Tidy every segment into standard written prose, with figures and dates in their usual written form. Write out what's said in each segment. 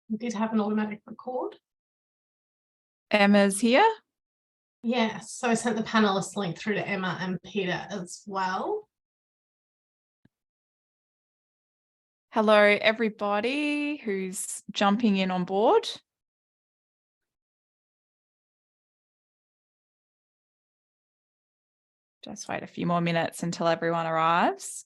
We did have an automatic record. Emma's here. Yes, so I sent the panelist link through to Emma and Peter as well. Hello, everybody who's jumping in on board. Just wait a few more minutes until everyone arrives.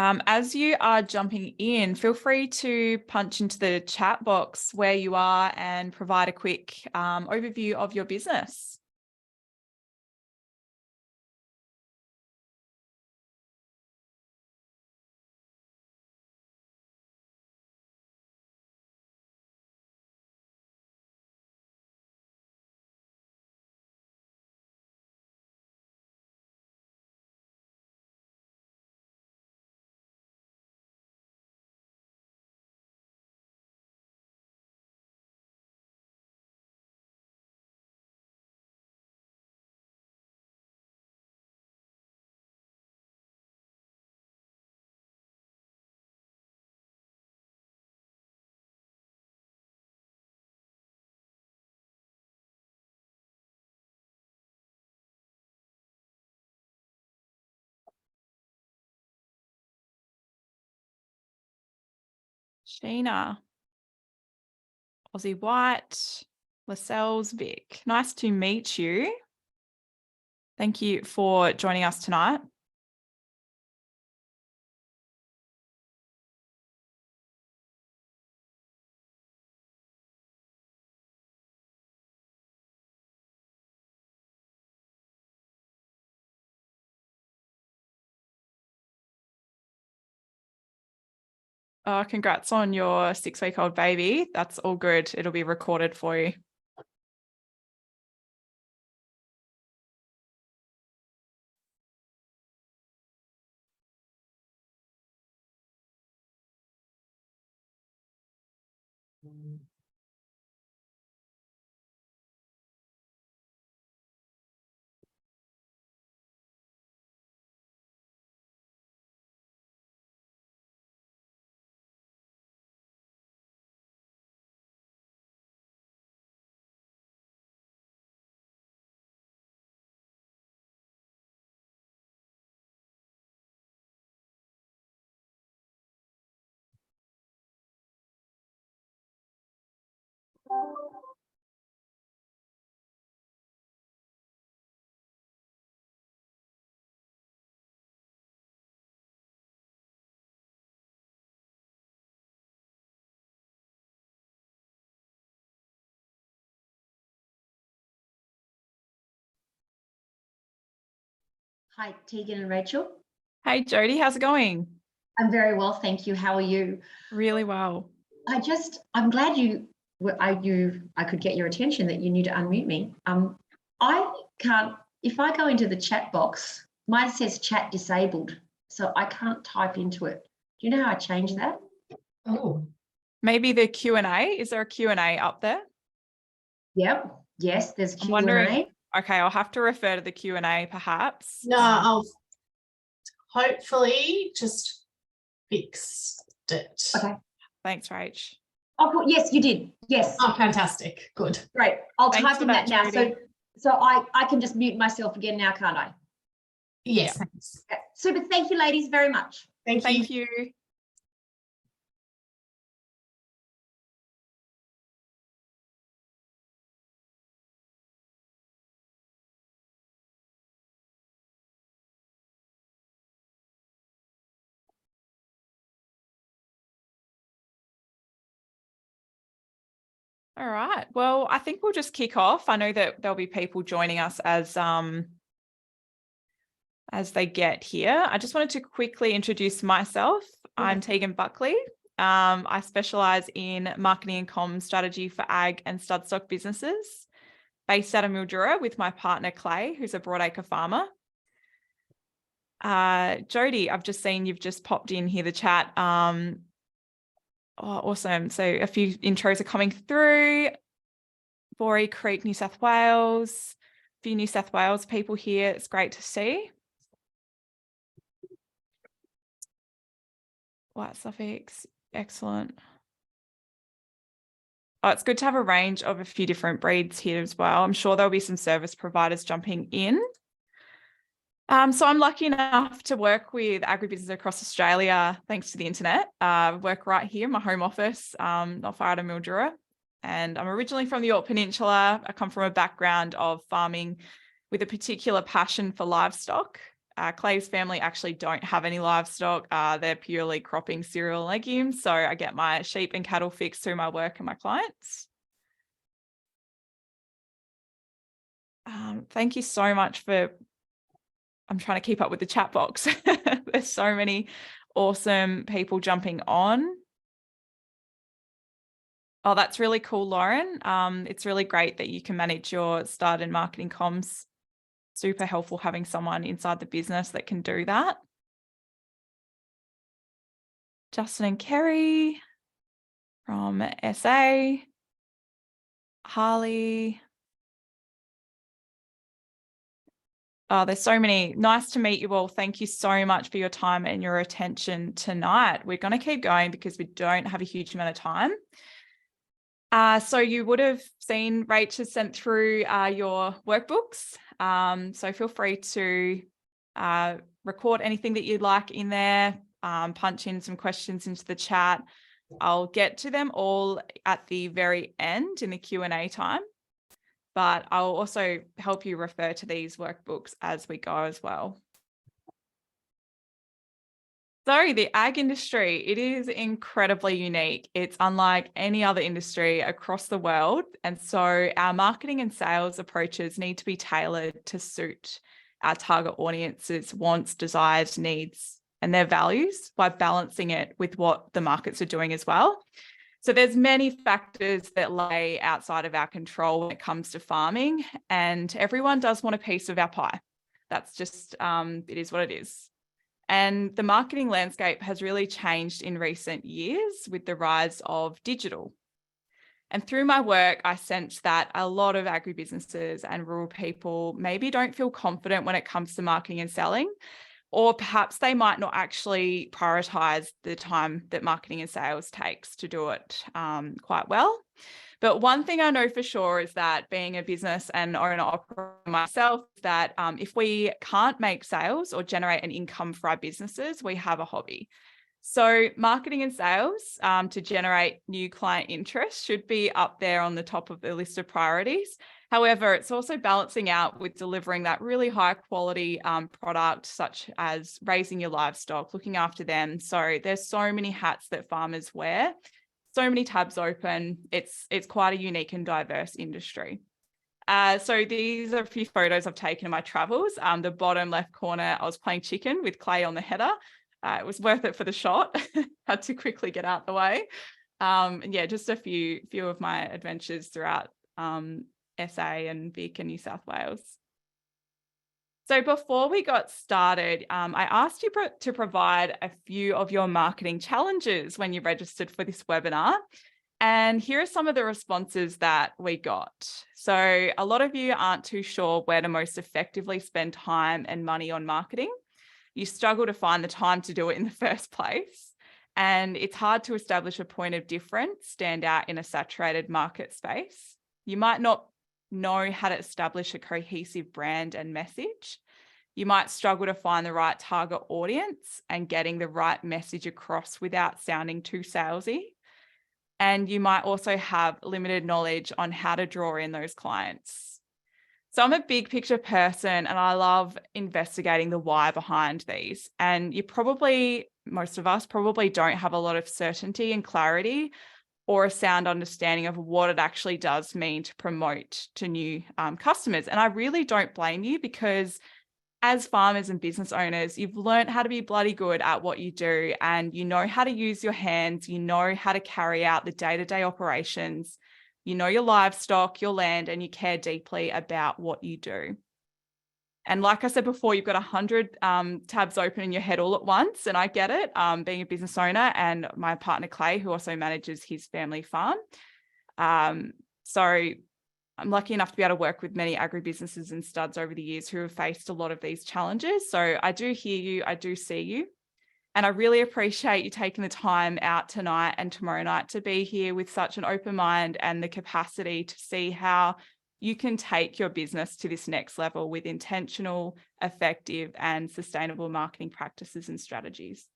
As you are jumping in, feel free to punch into the chat box where you are and provide a quick overview of your business. Sheena, Aussie White, Lascelles Vic. Nice to meet you. Thank you for joining us tonight. Oh, congrats on your 6-week-old baby. That's all good. It'll be recorded for you. Hi, Tegan and Rachel. Hey, Jody, how's it going? I'm very well, thank you. How are you? Really well. I'm glad I could get your attention that you need to unmute me. I can't, if I go into the chat box, mine says chat disabled, so I can't type into it. Do you know how I change that? Oh, Maybe the Q&A. Is there a Q&A up there? Yep. Yes, there's Q&A. I'm wondering, okay, I'll have to refer to the Q&A perhaps. no, I'll hopefully just fixed it. Okay. Thanks, Rach. Oh, cool. Yes, you did. Yes. Oh, fantastic. Good. Great. I'll Thanks type for in that, that now. Jody. So I can just mute myself again now, can't I? Yes, Yeah. thanks. Okay. Super. Thank you, ladies, very much. Thank you. Thank you. All right. Well, I think we'll just kick off. I know that there'll be people joining us as they get here. I just wanted to quickly introduce myself. I'm Tegan Buckley. I specialize in marketing and comms strategy for ag and stud stock businesses, based out of Mildura with my partner Clay, who's a broadacre farmer. Jody, I've just seen you've just popped in here the chat. Oh, awesome. So a few intros are coming through. Boree Creek, New South Wales. A few New South Wales people here. It's great to see. White Suffolks, excellent. Oh, it's good to have a range of a few different breeds here as well. I'm sure there'll be some service providers jumping in. So I'm lucky enough to work with agribusiness across Australia, thanks to the internet. I work right here in my home office, not far out of Mildura. And I'm originally from the Yorke Peninsula. I come from a background of farming with a particular passion for livestock. Clay's family actually don't have any livestock. They're purely cropping cereal and legumes. So I get my sheep and cattle fixed through my work and my clients. Thank you so much for, I'm trying to keep up with the chat box. There's so many awesome people jumping on. Oh, that's really cool, Lauren. It's really great that you can manage your stud and marketing comms. Super helpful having someone inside the business that can do that. Justin and Kerry from SA. Harley. Oh, there's so many. Nice to meet you all. Thank you so much for your time and your attention tonight. We're going to keep going because we don't have a huge amount of time. So you would have seen Rach has sent through your workbooks. So feel free to record anything that you'd like in there, punch in some questions into the chat. I'll get to them all at the very end in the Q&A time, but I'll also help you refer to these workbooks as we go as well. So the ag industry, it is incredibly unique. It's unlike any other industry across the world. And so our marketing and sales approaches need to be tailored to suit our target audience's wants, desires, needs, and their values by balancing it with what the markets are doing as well. So there's many factors that lay outside of our control when it comes to farming, and everyone does want a piece of our pie. That's just, it is what it is. And the marketing landscape has really changed in recent years with the rise of digital. And through my work, I sense that a lot of agribusinesses and rural people maybe don't feel confident when it comes to marketing and selling, or perhaps they might not actually prioritize the time that marketing and sales takes to do it quite well. But one thing I know for sure is that being a business and owner operator myself, that if we can't make sales or generate an income for our businesses, we have a hobby. So marketing and sales to generate new client interest should be up there on the top of the list of priorities. However, it's also balancing out with delivering that really high quality product, such as raising your livestock, looking after them. So there's so many hats that farmers wear. So many tabs open. It's quite a unique and diverse industry. So these are a few photos I've taken in my travels. The bottom left corner, I was playing chicken with Clay on the header. It was worth it for the shot. Had to quickly get out the way. And yeah, just a few of my adventures throughout SA and Vic and New South Wales. So before we got started, I asked you to provide a few of your marketing challenges when you registered for this webinar. And here are some of the responses that we got. So a lot of you aren't too sure where to most effectively spend time and money on marketing. You struggle to find the time to do it in the first place. And it's hard to establish a point of difference, stand out in a saturated market space. You might not know how to establish a cohesive brand and message. You might struggle to find the right target audience and getting the right message across without sounding too salesy. And you might also have limited knowledge on how to draw in those clients. So I'm a big picture person and I love investigating the why behind these. And most of us probably don't have a lot of certainty and clarity or a sound understanding of what it actually does mean to promote to new customers. And I really don't blame you, because as farmers and business owners, you've learned how to be bloody good at what you do, and you know how to use your hands, you know how to carry out the day-to-day operations, you know your livestock, your land, and you care deeply about what you do. And like I said before, you've got 100 tabs open in your head all at once. And I get it, being a business owner, and my partner Clay, who also manages his family farm. So I'm lucky enough to be able to work with many agribusinesses and studs over the years who have faced a lot of these challenges. So I do hear you, I do see you. And I really appreciate you taking the time out tonight and tomorrow night to be here with such an open mind and the capacity to see how you can take your business to this next level with intentional, effective, and sustainable marketing practices and strategies.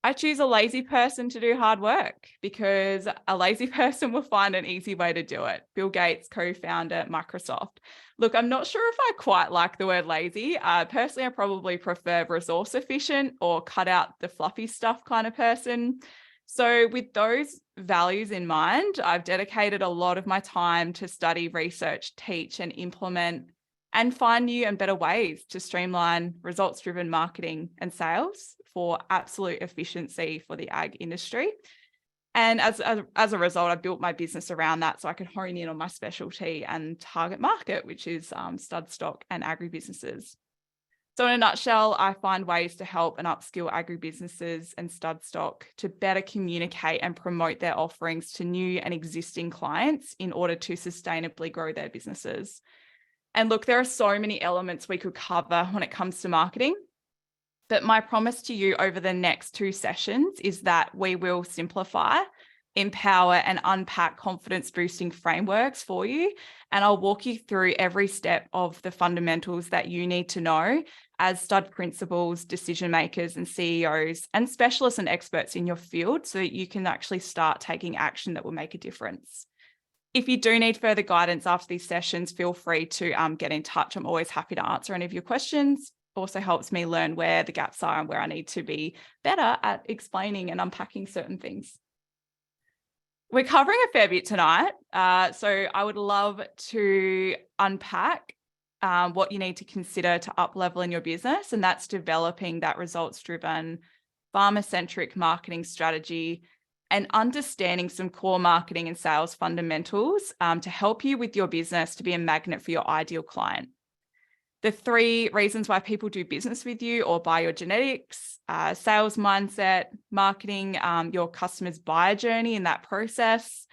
I choose a lazy person to do hard work because a lazy person will find an easy way to do it. Bill Gates, co-founder, Microsoft. Look, I'm not sure if I quite like the word lazy. Personally, I probably prefer resource efficient or cut out the fluffy stuff kind of person. So with those values in mind, I've dedicated a lot of my time to study, research, teach, and implement and find new and better ways to streamline results-driven marketing and sales for absolute efficiency for the ag industry. And as a result, I built my business around that so I could hone in on my specialty and target market, which is stud stock and agribusinesses. So in a nutshell, I find ways to help and upskill agribusinesses and stud stock to better communicate and promote their offerings to new and existing clients in order to sustainably grow their businesses. And look, there are so many elements we could cover when it comes to marketing, but my promise to you over the next 2 sessions is that we will simplify, empower, and unpack confidence boosting frameworks for you. And I'll walk you through every step of the fundamentals that you need to know as stud principals, decision makers, and CEOs, and specialists and experts in your field so that you can actually start taking action that will make a difference. If you do need further guidance after these sessions, feel free to get in touch. I'm always happy to answer any of your questions. Also helps me learn where the gaps are and where I need to be better at explaining and unpacking certain things. We're covering a fair bit tonight, so I would love to unpack what you need to consider to up-level in your business, and that's developing that results-driven, farmer-centric marketing strategy and understanding some core marketing and sales fundamentals to help you with your business to be a magnet for your ideal client. The 3 reasons why people do business with you or buy your genetics, sales mindset, marketing, your customer's buyer journey in that process,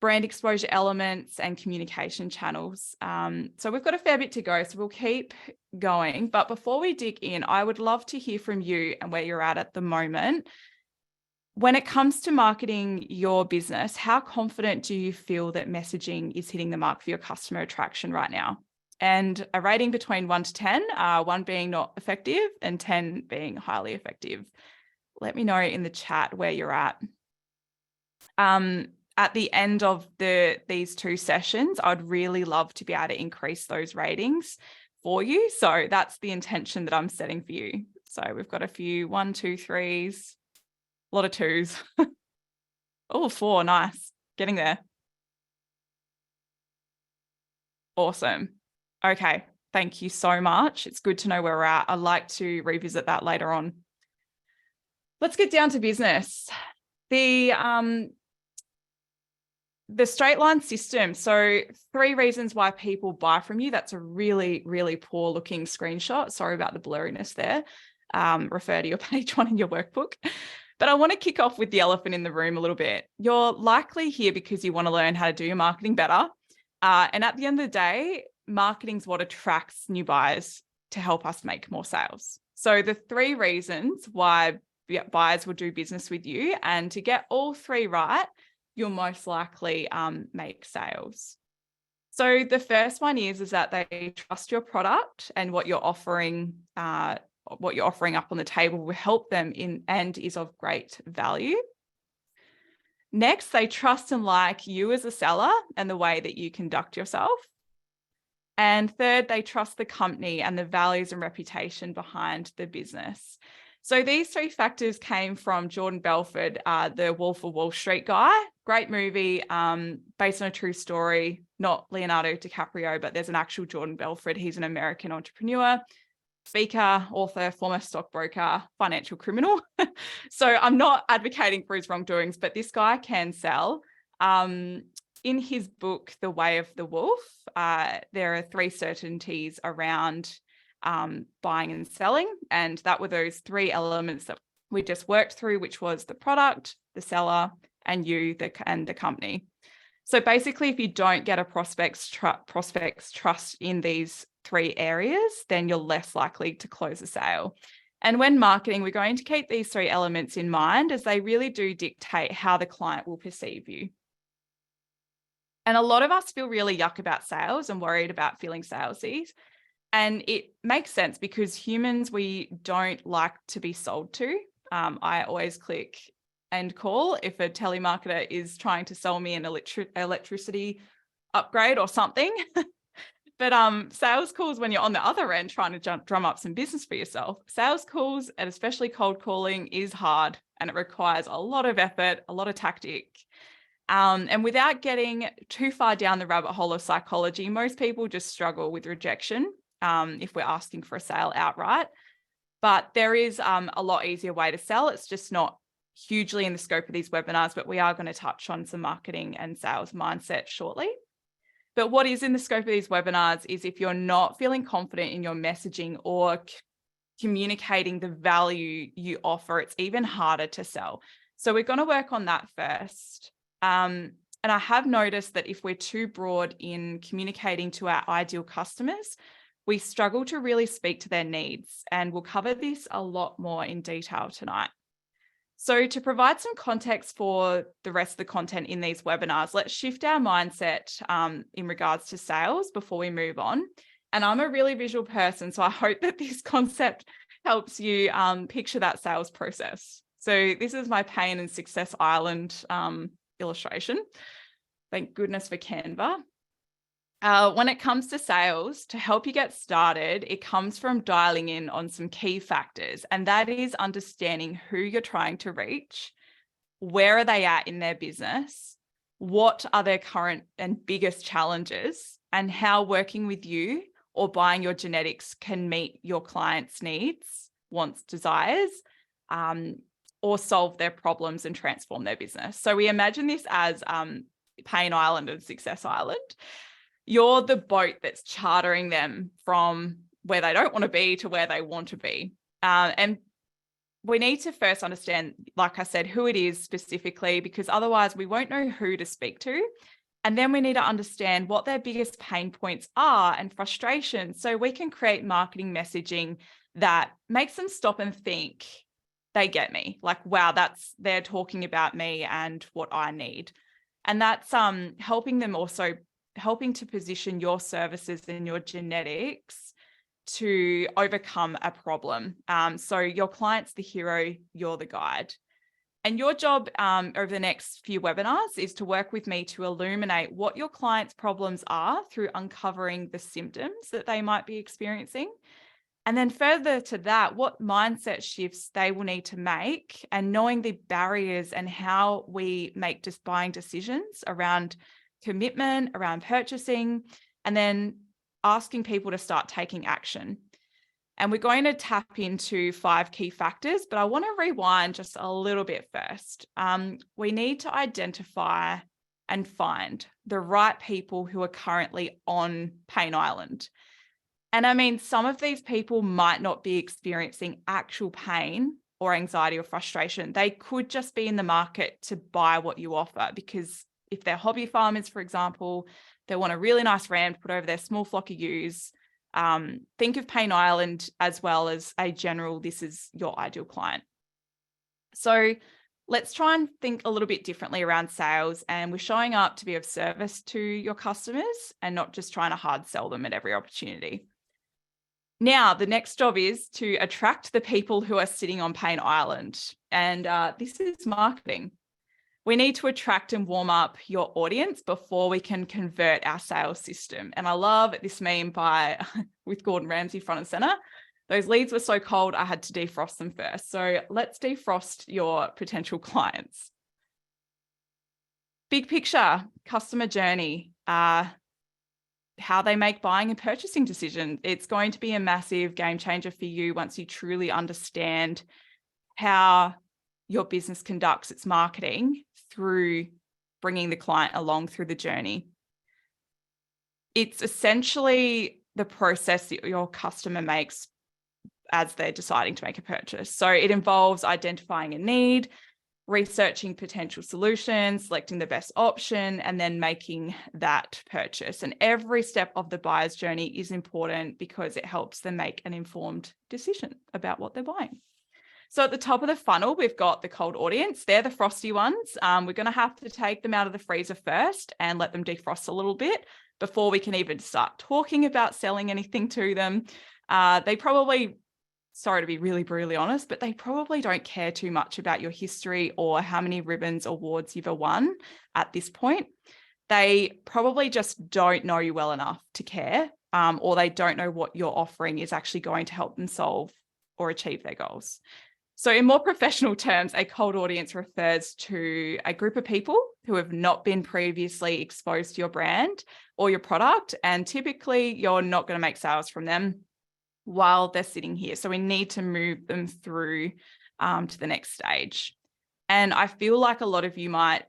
brand exposure elements, and communication channels. So we've got a fair bit to go, so we'll keep going. But before we dig in, I would love to hear from you and where you're at the moment. When it comes to marketing your business, how confident do you feel that messaging is hitting the mark for your customer attraction right now? And a rating between 1 to 10, 1 being not effective and 10 being highly effective. Let me know in the chat where you're at. At the end of these 2 sessions, I'd really love to be able to increase those ratings for you. So that's the intention that I'm setting for you. So we've got a few 1, 2, 3s. A lot of 2s. Oh, 4, nice. Getting there. Awesome. Okay, thank you so much. It's good to know where we're at. I'd like to revisit that later on. Let's get down to business. The straight line system. So 3 reasons why people buy from you. That's a really, really poor looking screenshot. Sorry about the blurriness there. Refer to your page 1 in your workbook. But I want to kick off with the elephant in the room a little bit. You're likely here because you want to learn how to do your marketing better. And at the end of the day, marketing is what attracts new buyers to help us make more sales. So the 3 reasons why buyers will do business with you, and to get all 3 right, you'll most likely make sales. So the first one is that they trust your product and what you're offering up on the table will help them and is of great value. Next, they trust and like you as a seller and the way that you conduct yourself. And third, they trust the company and the values and reputation behind the business. So these 3 factors came from Jordan Belford, the Wolf of Wall Street guy. Great movie, based on a true story, not Leonardo DiCaprio, but there's an actual Jordan Belford. He's an American entrepreneur, speaker, author, former stockbroker, financial criminal. So I'm not advocating for his wrongdoings, but this guy can sell. In his book, The Way of the Wolf, there are 3 certainties around buying and selling. And that were those 3 elements that we just worked through, which was the product, the seller, and you, and the company. So basically, if you don't get a prospect's trust in these 3 areas, then you're less likely to close a sale. And when marketing, we're going to keep these three elements in mind as they really do dictate how the client will perceive you. And a lot of us feel really yuck about sales and worried about feeling salesy. And it makes sense because humans, we don't like to be sold to. I always click end call if a telemarketer is trying to sell me an electricity upgrade or something. But sales calls, when you're on the other end trying to drum up some business for yourself, sales calls, and especially cold calling, is hard and it requires a lot of effort, a lot of tactic. And without getting too far down the rabbit hole of psychology, most people just struggle with rejection if we're asking for a sale outright. But there is a lot easier way to sell. It's just not hugely in the scope of these webinars, but we are going to touch on some marketing and sales mindset shortly. But what is in the scope of these webinars is if you're not feeling confident in your messaging or communicating the value you offer, it's even harder to sell. So we're going to work on that first. And I have noticed that if we're too broad in communicating to our ideal customers, we struggle to really speak to their needs. And we'll cover this a lot more in detail tonight. So to provide some context for the rest of the content in these webinars, let's shift our mindset in regards to sales before we move on. And I'm a really visual person, so I hope that this concept helps you picture that sales process. So this is my Pain and Success Island illustration. Thank goodness for Canva. When it comes to sales, to help you get started, it comes from dialing in on some key factors, and that is understanding who you're trying to reach, where are they at in their business, what are their current and biggest challenges, and how working with you or buying your genetics can meet your clients' needs, wants, desires, or solve their problems and transform their business. So we imagine this as Pain Island and Success Island. You're the boat that's chartering them from where they don't want to be to where they want to be. And we need to first understand, like I said, who it is specifically, because otherwise we won't know who to speak to. And then we need to understand what their biggest pain points are and frustrations, so we can create marketing messaging that makes them stop and think, they get me. Like, wow, they're talking about me and what I need. And that's helping to position your services and your genetics to overcome a problem. So your client's the hero, you're the guide. And your job over the next few webinars is to work with me to illuminate what your client's problems are through uncovering the symptoms that they might be experiencing. And then further to that, what mindset shifts they will need to make, and knowing the barriers and how we make just buying decisions around commitment, around purchasing, and then asking people to start taking action. And we're going to tap into 5 key factors, but I want to rewind just a little bit first. We need to identify and find the right people who are currently on Pain Island. And I mean, some of these people might not be experiencing actual pain or anxiety or frustration. They could just be in the market to buy what you offer, because if they're hobby farmers, for example, they want a really nice ram to put over their small flock of ewes. Think of Pain Island as well as a general, this is your ideal client. So let's try and think a little bit differently around sales, and we're showing up to be of service to your customers and not just trying to hard sell them at every opportunity. Now, the next job is to attract the people who are sitting on Pain Island, and this is marketing. We need to attract and warm up your audience before we can convert our sales system. And I love this meme with Gordon Ramsay front and center. Those leads were so cold, I had to defrost them first. So let's defrost your potential clients. Big picture, customer journey, how they make buying and purchasing decisions. It's going to be a massive game changer for you once you truly understand how your business conducts its marketing through bringing the client along through the journey. It's essentially the process that your customer makes as they're deciding to make a purchase. So it involves identifying a need, researching potential solutions, selecting the best option, and then making that purchase. And every step of the buyer's journey is important because it helps them make an informed decision about what they're buying. So at the top of the funnel, we've got the cold audience. They're the frosty ones. We're going to have to take them out of the freezer first and let them defrost a little bit before we can even start talking about selling anything to them. They probably, sorry to be really brutally honest, but they probably don't care too much about your history or how many ribbons or awards you've won at this point. They probably just don't know you well enough to care, or they don't know what your offering is actually going to help them solve or achieve their goals. So in more professional terms, a cold audience refers to a group of people who have not been previously exposed to your brand or your product, and typically you're not going to make sales from them while they're sitting here. So we need to move them through to the next stage. And I feel like a lot of you might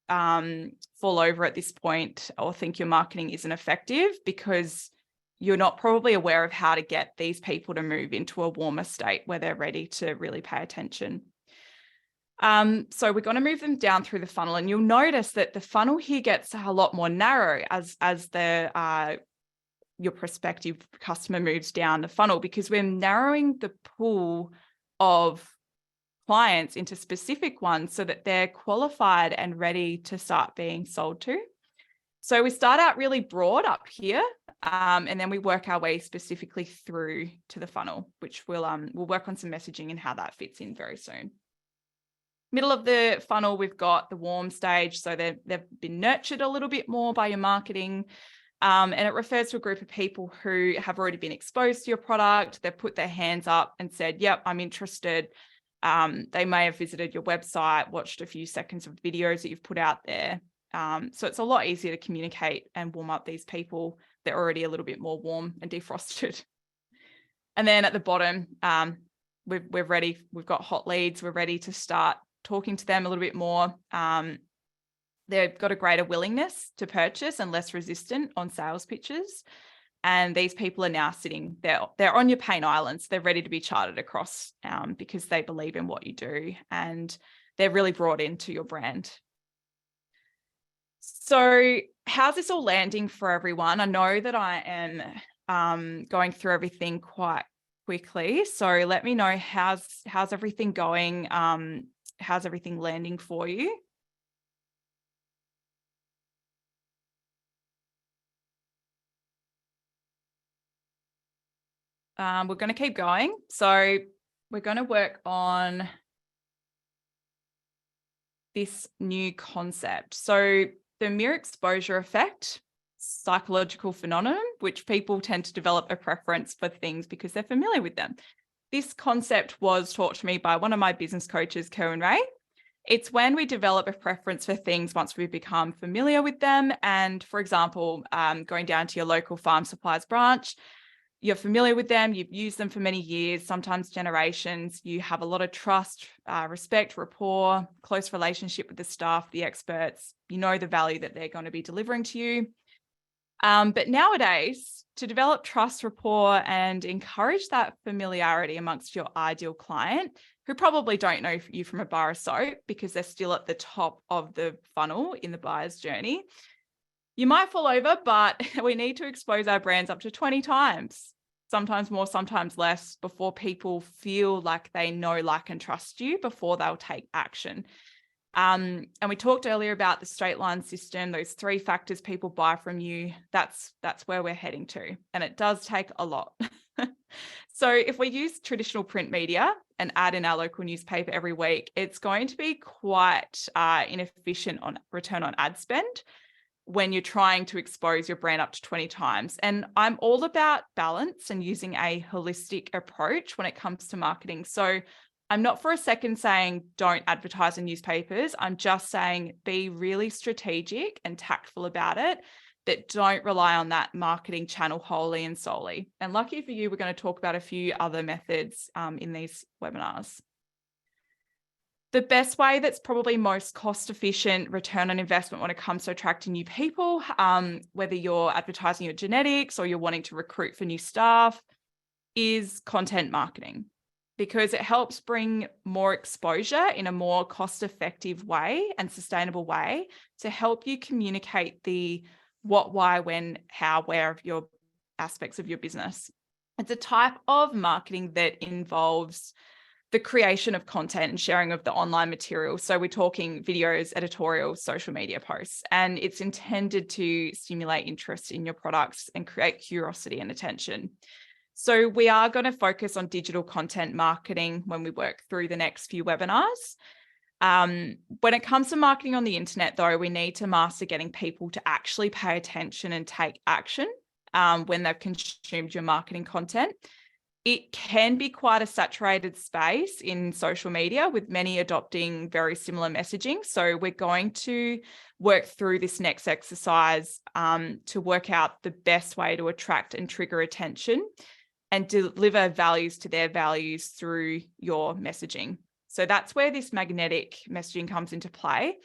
fall over at this point or think your marketing isn't effective because you're not probably aware of how to get these people to move into a warmer state where they're ready to really pay attention. So we're going to move them down through the funnel, and you'll notice that the funnel here gets a lot more narrow as your prospective customer moves down the funnel, because we're narrowing the pool of clients into specific ones so that they're qualified and ready to start being sold to. So we start out really broad up here, and then we work our way specifically through to the funnel, which we'll work on some messaging and how that fits in very soon. Middle of the funnel, we've got the warm stage. So they've been nurtured a little bit more by your marketing. And it refers to a group of people who have already been exposed to your product. They've put their hands up and said, yep, I'm interested. They may have visited your website, watched a few seconds of videos that you've put out there. So it's a lot easier to communicate and warm up these people. They're already a little bit more warm and defrosted. And then at the bottom, we're ready. We've got hot leads. We're ready to start talking to them a little bit more. They've got a greater willingness to purchase and less resistant on sales pitches. And these people are now sitting there. They're on your pain islands. They're ready to be charted across because they believe in what you do and they're really brought into your brand. So how's this all landing for everyone? I know that I am going through everything quite quickly. So let me know how's everything going? How's everything landing for you? We're going to keep going. So we're going to work on this new concept. So the mere exposure effect, psychological phenomenon, which people tend to develop a preference for things because they're familiar with them. This concept was taught to me by one of my business coaches, Kerwin Ray. It's when we develop a preference for things once we become familiar with them. And for example, going down to your local farm supplies branch, you're familiar with them, you've used them for many years, sometimes generations, you have a lot of trust, respect, rapport, close relationship with the staff, the experts, you know the value that they're going to be delivering to you. But nowadays, to develop trust, rapport, and encourage that familiarity amongst your ideal client, who probably don't know you from a bar of soap because they're still at the top of the funnel in the buyer's journey, you might fall over, but we need to expose our brands up to 20 times, sometimes more, sometimes less, before people feel like they know, like, and trust you before they'll take action. And we talked earlier about the straight line system, those 3 factors people buy from you. That's where we're heading to. And it does take a lot. So if we use traditional print media and ad in our local newspaper every week, it's going to be quite inefficient on return on ad spend when you're trying to expose your brand up to 20 times. And I'm all about balance and using a holistic approach when it comes to marketing. So I'm not for a second saying don't advertise in newspapers. I'm just saying be really strategic and tactful about it, but don't rely on that marketing channel wholly and solely. And lucky for you, we're going to talk about a few other methods in these webinars. The best way that's probably most cost efficient return on investment when it comes to attracting new people, whether you're advertising your genetics or you're wanting to recruit for new staff, is content marketing. because it helps bring more exposure in a more cost-effective way and sustainable way to help you communicate the what, why, when, how, where of your aspects of your business. It's a type of marketing that involves the creation of content and sharing of the online material. So we're talking videos, editorials, social media posts, and it's intended to stimulate interest in your products and create curiosity and attention. So we are going to focus on digital content marketing when we work through the next few webinars. When it comes to marketing on the internet, though, we need to master getting people to actually pay attention and take action when they've consumed your marketing content. It can be quite a saturated space in social media, with many adopting very similar messaging. So we're going to work through this next exercise to work out the best way to attract and trigger attention and deliver values to their values through your messaging. So that's where this magnetic messaging comes into play.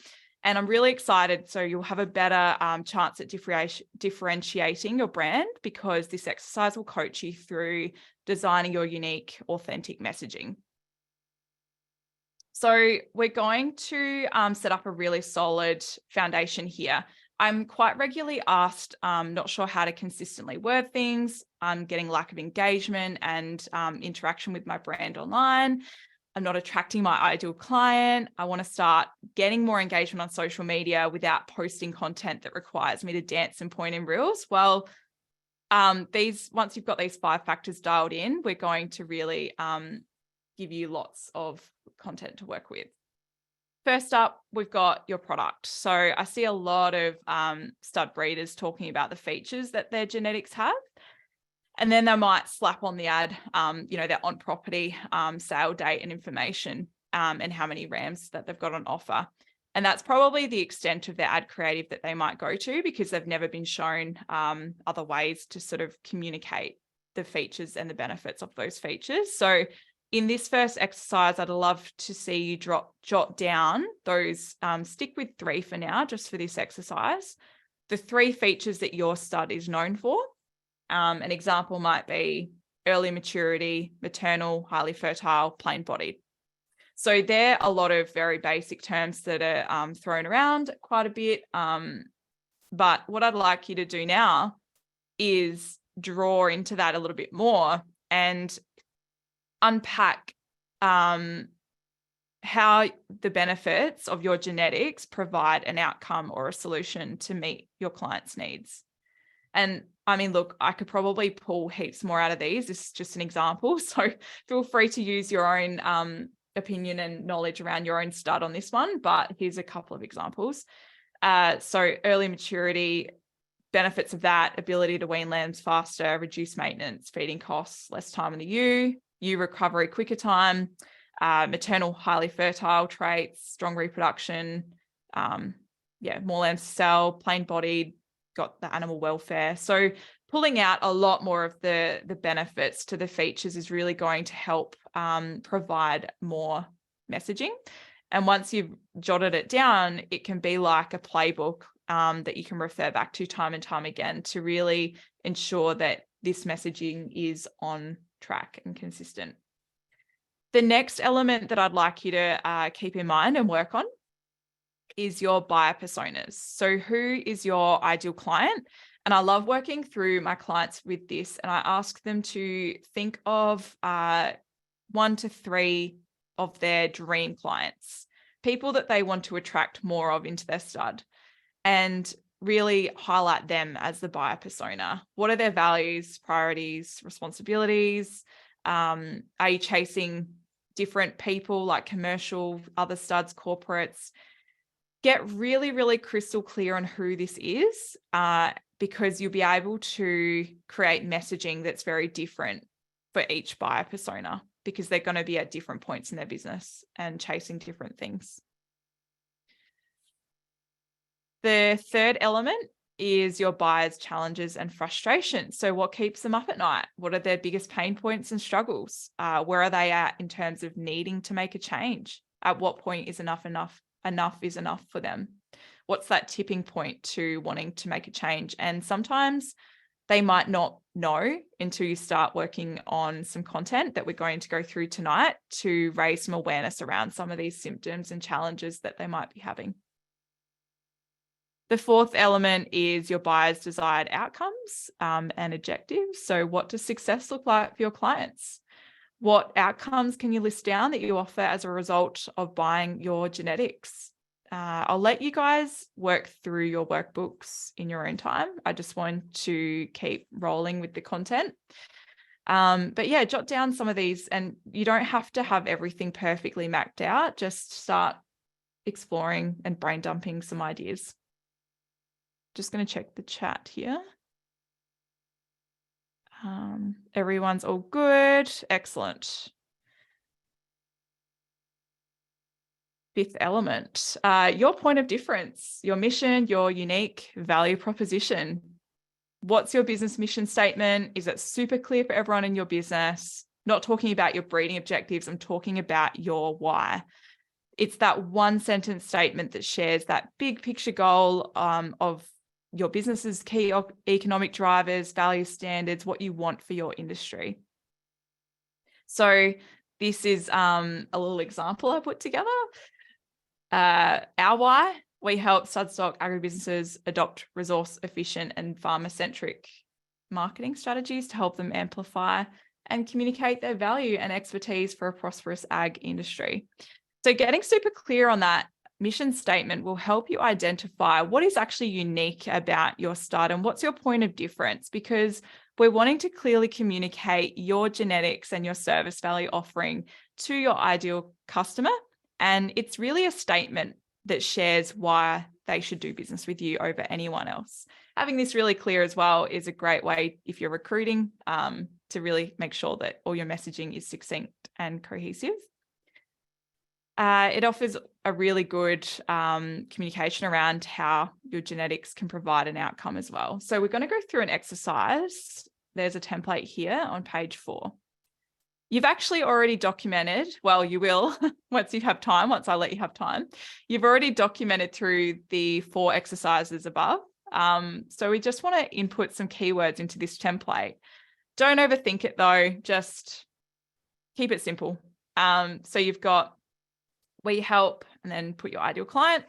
And I'm really excited. So you'll have a better chance at differentiating your brand, because this exercise will coach you through designing your unique, authentic messaging. So we're going to set up a really solid foundation here. I'm quite regularly asked, not sure how to consistently word things. I'm getting lack of engagement and interaction with my brand online. I'm not attracting my ideal client. I want to start getting more engagement on social media without posting content that requires me to dance and point in reels. Well, once you've got these 5 factors dialed in, we're going to really give you lots of content to work with. First up, we've got your product. So I see a lot of stud breeders talking about the features that their genetics have. And then they might slap on the ad, their on-property sale date and information and how many rams that they've got on offer. And that's probably the extent of their ad creative that they might go to, because they've never been shown other ways to sort of communicate the features and the benefits of those features. So in this first exercise, I'd love to see you jot down those, stick with 3 for now, just for this exercise, the 3 features that your stud is known for. An example might be early maturity, maternal, highly fertile, plain-bodied. So there are a lot of very basic terms that are thrown around quite a bit. But what I'd like you to do now is draw into that a little bit more and unpack how the benefits of your genetics provide an outcome or a solution to meet your client's needs. And I mean, look, I could probably pull heaps more out of these. This is just an example. So feel free to use your own opinion and knowledge around your own stud on this one, but here's a couple of examples. So early maturity, benefits of that: ability to wean lambs faster, reduce maintenance, feeding costs, less time in the ewe recovery, quicker time, maternal, highly fertile traits, strong reproduction, more lambs to sell, plain-bodied, got the animal welfare. So pulling out a lot more of the benefits to the features is really going to help provide more messaging. And once you've jotted it down, it can be like a playbook that you can refer back to time and time again to really ensure that this messaging is on track and consistent. The next element that I'd like you to keep in mind and work on is your buyer personas. So who is your ideal client? And I love working through my clients with this, and I ask them to think of 1 to 3 of their dream clients, people that they want to attract more of into their stud, and really highlight them as the buyer persona. What are their values, priorities, responsibilities? Are you chasing different people like commercial, other studs, corporates? Get really, really crystal clear on who this is, because you'll be able to create messaging that's very different for each buyer persona, because they're going to be at different points in their business and chasing different things. The third element is your buyers' challenges and frustrations. So what keeps them up at night? What are their biggest pain points and struggles? Where are they at in terms of needing to make a change? At what point is enough is enough for them? What's that tipping point to wanting to make a change? And sometimes they might not know until you start working on some content that we're going to go through tonight to raise some awareness around some of these symptoms and challenges that they might be having. The fourth element is your buyer's desired outcomes and objectives. So what does success look like for your clients? What outcomes can you list down that you offer as a result of buying your genetics? I'll let you guys work through your workbooks in your own time. I just want to keep rolling with the content. But yeah, jot down some of these, and you don't have to have everything perfectly mapped out. Just start exploring and brain dumping some ideas. Just going to check the chat here. Everyone's all good. Excellent. Fifth element, your point of difference, your mission, your unique value proposition. What's your business mission statement? Is it super clear for everyone in your business? Not talking about your breeding objectives. I'm talking about your why. It's that one sentence statement that shares that big picture goal of your business's key economic drivers, value standards, what you want for your industry. So this is a little example I put together. Our why: we help studstock agribusinesses adopt resource efficient and farmer-centric marketing strategies to help them amplify and communicate their value and expertise for a prosperous ag industry. So getting super clear on that mission statement will help you identify what is actually unique about your stud and what's your point of difference, because we're wanting to clearly communicate your genetics and your service value offering to your ideal customer. And it's really a statement that shares why they should do business with you over anyone else. Having this really clear as well is a great way, if you're recruiting, to really make sure that all your messaging is succinct and cohesive. It offers a really good communication around how your genetics can provide an outcome as well. So we're going to go through an exercise. There's a template here on page 4. You've actually already documented, well, you will once you have time, once I let you have time. You've already documented through the 4 exercises above. So we just want to input some keywords into this template. Don't overthink it though, just keep it simple. So you've got we help, and then put your ideal client,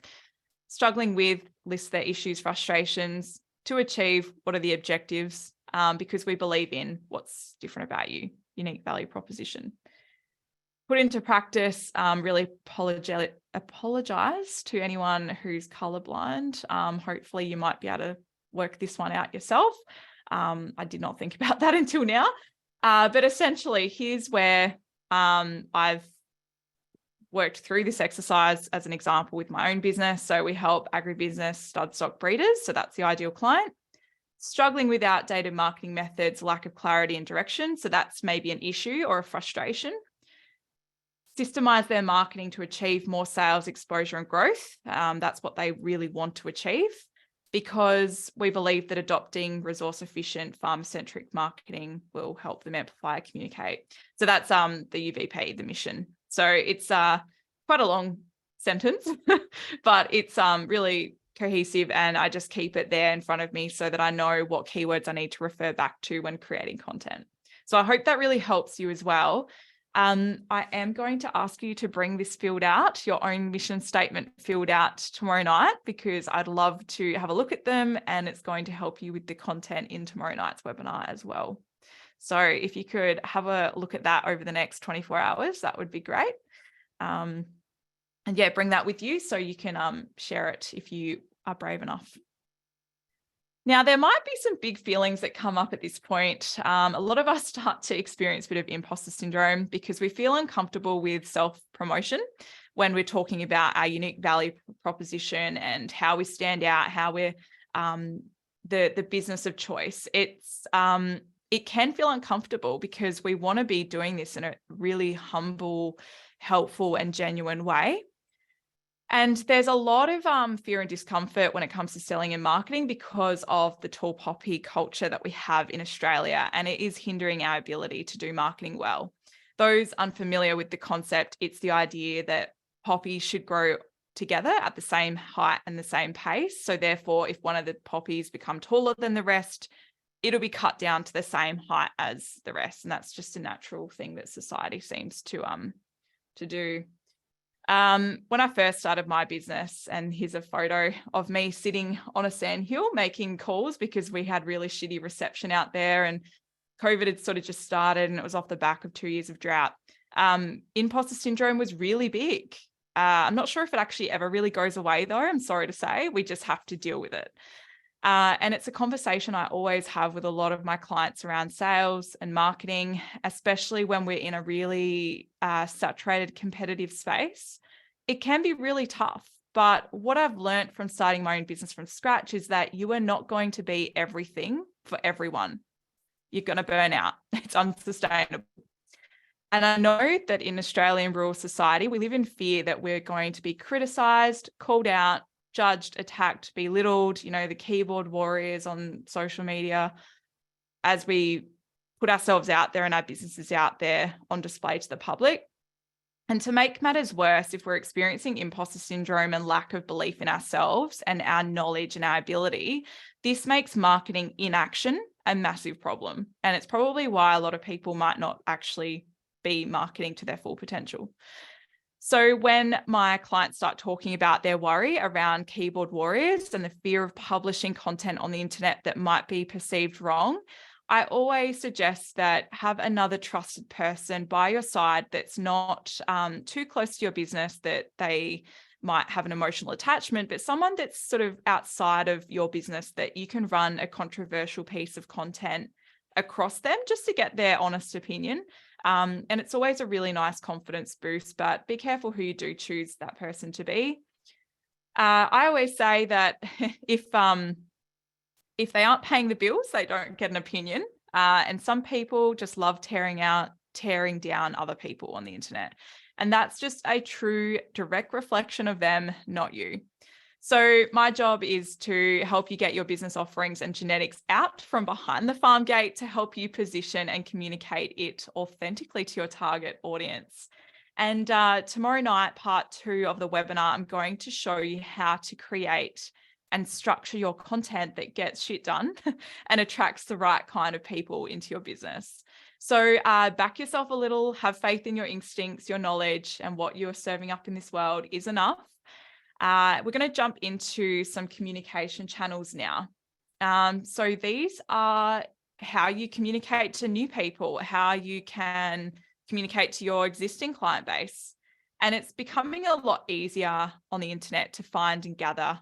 struggling with, list their issues, frustrations, to achieve what are the objectives, because we believe in what's different about you, unique value proposition. Put into practice, really apologize to anyone who's colorblind. Hopefully you might be able to work this one out yourself. I did not think about that until now. But essentially, here's where I've worked through this exercise as an example with my own business. So we help agribusiness stud stock breeders. So that's the ideal client. Struggling with outdated marketing methods, lack of clarity and direction. So that's maybe an issue or a frustration. Systemize their marketing to achieve more sales, exposure, and growth. That's what they really want to achieve, because we believe that adopting resource-efficient, farmer-centric marketing will help them amplify and communicate. So that's the UVP, the mission. So it's quite a long sentence, but it's really cohesive, and I just keep it there in front of me so that I know what keywords I need to refer back to when creating content. So I hope that really helps you as well. I am going to ask you to bring this filled out, your own mission statement filled out tomorrow night, because I'd love to have a look at them, and it's going to help you with the content in tomorrow night's webinar as well. So if you could have a look at that over the next 24 hours, that would be great. And yeah, bring that with you so you can share it if you are brave enough. Now, there might be some big feelings that come up at this point. A lot of us start to experience a bit of imposter syndrome because we feel uncomfortable with self-promotion when we're talking about our unique value proposition and how we stand out, how we're the business of choice. It can feel uncomfortable because we want to be doing this in a really humble, helpful, and genuine way. And there's a lot of fear and discomfort when it comes to selling and marketing because of the tall poppy culture that we have in Australia, and it is hindering our ability to do marketing well. Those unfamiliar with the concept, it's the idea that poppies should grow together at the same height and the same pace. So therefore, if one of the poppies become taller than the rest, it'll be cut down to the same height as the rest. And that's just a natural thing that society seems to do. When I first started my business, and here's a photo of me sitting on a sandhill making calls because we had really shitty reception out there and COVID had sort of just started and it was off the back of 2 years of drought. Imposter syndrome was really big. I'm not sure if it actually ever really goes away though. I'm sorry to say, we just have to deal with it. And it's a conversation I always have with a lot of my clients around sales and marketing, especially when we're in a really saturated competitive space. It can be really tough. But what I've learned from starting my own business from scratch is that you are not going to be everything for everyone. You're going to burn out. It's unsustainable. And I know that in Australian rural society, we live in fear that we're going to be criticised, called out, judged, attacked, belittled, the keyboard warriors on social media, as we put ourselves out there and our businesses out there on display to the public. And to make matters worse, if we're experiencing imposter syndrome and lack of belief in ourselves and our knowledge and our ability, this makes marketing inaction a massive problem. And it's probably why a lot of people might not actually be marketing to their full potential. So when my clients start talking about their worry around keyboard warriors and the fear of publishing content on the internet that might be perceived wrong, I always suggest that have another trusted person by your side that's not too close to your business, that they might have an emotional attachment, but someone that's sort of outside of your business that you can run a controversial piece of content across them just to get their honest opinion. And it's always a really nice confidence boost, but be careful who you do choose that person to be. I always say that if they aren't paying the bills, they don't get an opinion. And some people just love tearing down other people on the internet. And that's just a true direct reflection of them, not you. So my job is to help you get your business offerings and genetics out from behind the farm gate to help you position and communicate it authentically to your target audience. And tomorrow night, part 2 of the webinar, I'm going to show you how to create and structure your content that gets shit done and attracts the right kind of people into your business. So back yourself a little, have faith in your instincts, your knowledge, and what you're serving up in this world is enough. We're going to jump into some communication channels now. So these are how you communicate to new people, how you can communicate to your existing client base. And it's becoming a lot easier on the internet to find and gather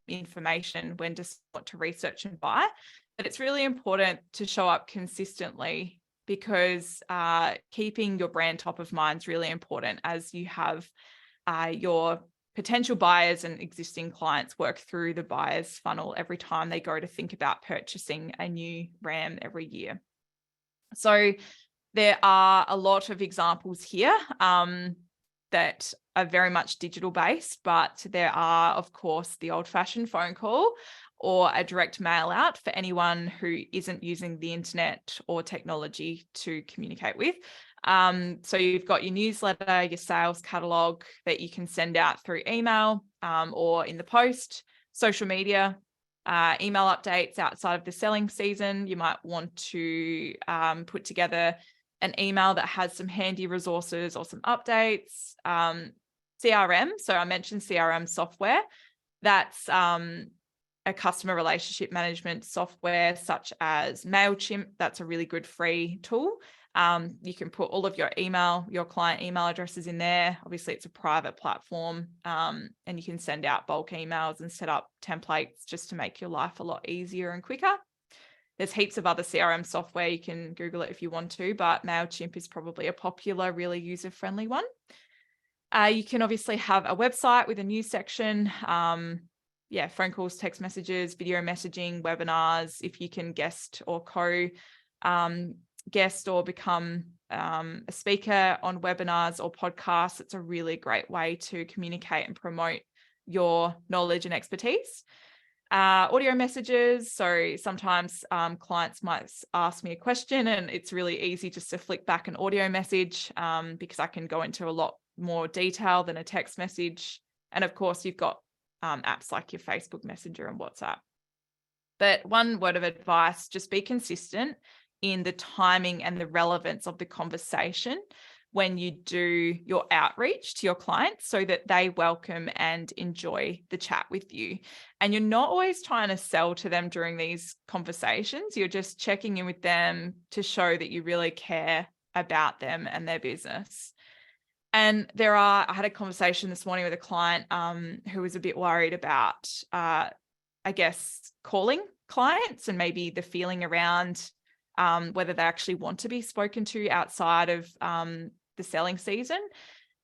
information when to want to research and buy. But it's really important to show up consistently, because keeping your brand top of mind is really important as you have your potential buyers and existing clients work through the buyer's funnel every time they go to think about purchasing a new RAM every year. So there are a lot of examples here that are very much digital based, but there are, of course, the old-fashioned phone call or a direct mail out for anyone who isn't using the internet or technology to communicate with. So you've got your newsletter, your sales catalog that you can send out through email or in the post, social media, email updates outside of the selling season. You might want to put together an email that has some handy resources or some updates. CRM, so I mentioned CRM software. That's a customer relationship management software such as MailChimp. That's a really good free tool. You can put all of your client email addresses in there. Obviously, it's a private platform, and you can send out bulk emails and set up templates just to make your life a lot easier and quicker. There's heaps of other CRM software. You can Google it if you want to, but MailChimp is probably a popular, really user-friendly one. You can obviously have a website with a news section. Phone calls, text messages, video messaging, webinars. If you can guest or guest or become a speaker on webinars or podcasts, it's a really great way to communicate and promote your knowledge and expertise. Audio messages. So sometimes clients might ask me a question and it's really easy just to flick back an audio message because I can go into a lot more detail than a text message. And of course, you've got apps like your Facebook Messenger and WhatsApp. But one word of advice, just be consistent in the timing and the relevance of the conversation when you do your outreach to your clients so that they welcome and enjoy the chat with you. And you're not always trying to sell to them during these conversations. You're just checking in with them to show that you really care about them and their business. And I had a conversation this morning with a client who was a bit worried about, I guess, calling clients and maybe the feeling around whether they actually want to be spoken to outside of the selling season.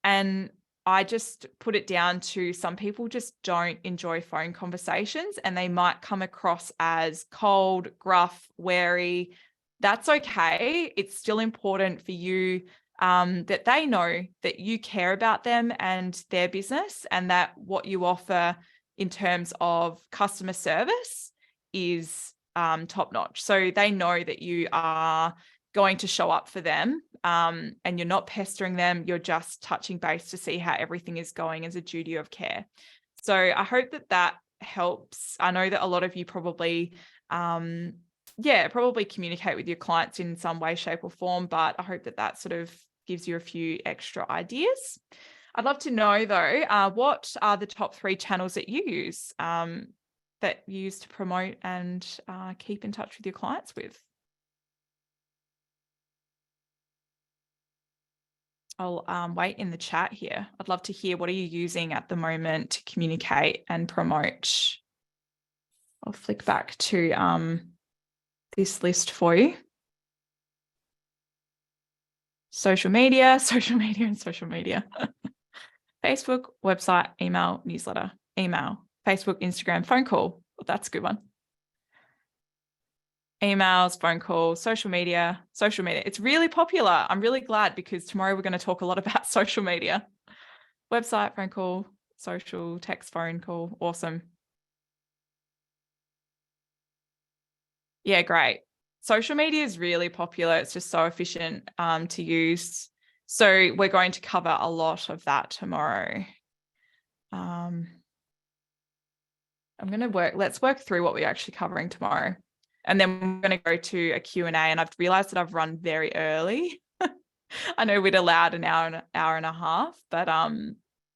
And I just put it down to some people just don't enjoy phone conversations and they might come across as cold, gruff, wary. That's okay. It's still important for you that they know that you care about them and their business, and that what you offer in terms of customer service is top notch. So they know that you are going to show up for them and you're not pestering them. You're just touching base to see how everything is going as a duty of care. So I hope that helps. I know that a lot of you probably communicate with your clients in some way, shape or form, but I hope that sort of gives you a few extra ideas. I'd love to know though, what are the top 3 channels that you use to promote and keep in touch with your clients with? I'll wait in the chat here. I'd love to hear, what are you using at the moment to communicate and promote? I'll flick back to this list for you. Social media. Facebook, website, email, newsletter, email, Facebook, Instagram, phone call. Well, that's a good one. Emails, phone calls, social media. It's really popular. I'm really glad because tomorrow we're going to talk a lot about social media. Website, phone call, social, text, phone call. Awesome. Yeah, great. Social media is really popular. It's just so efficient to use. So we're going to cover a lot of that tomorrow. Let's work through what we're actually covering tomorrow. And then we're going to go to a Q&A, and I've realized that I've run very early. I know we'd allowed an hour and a half, but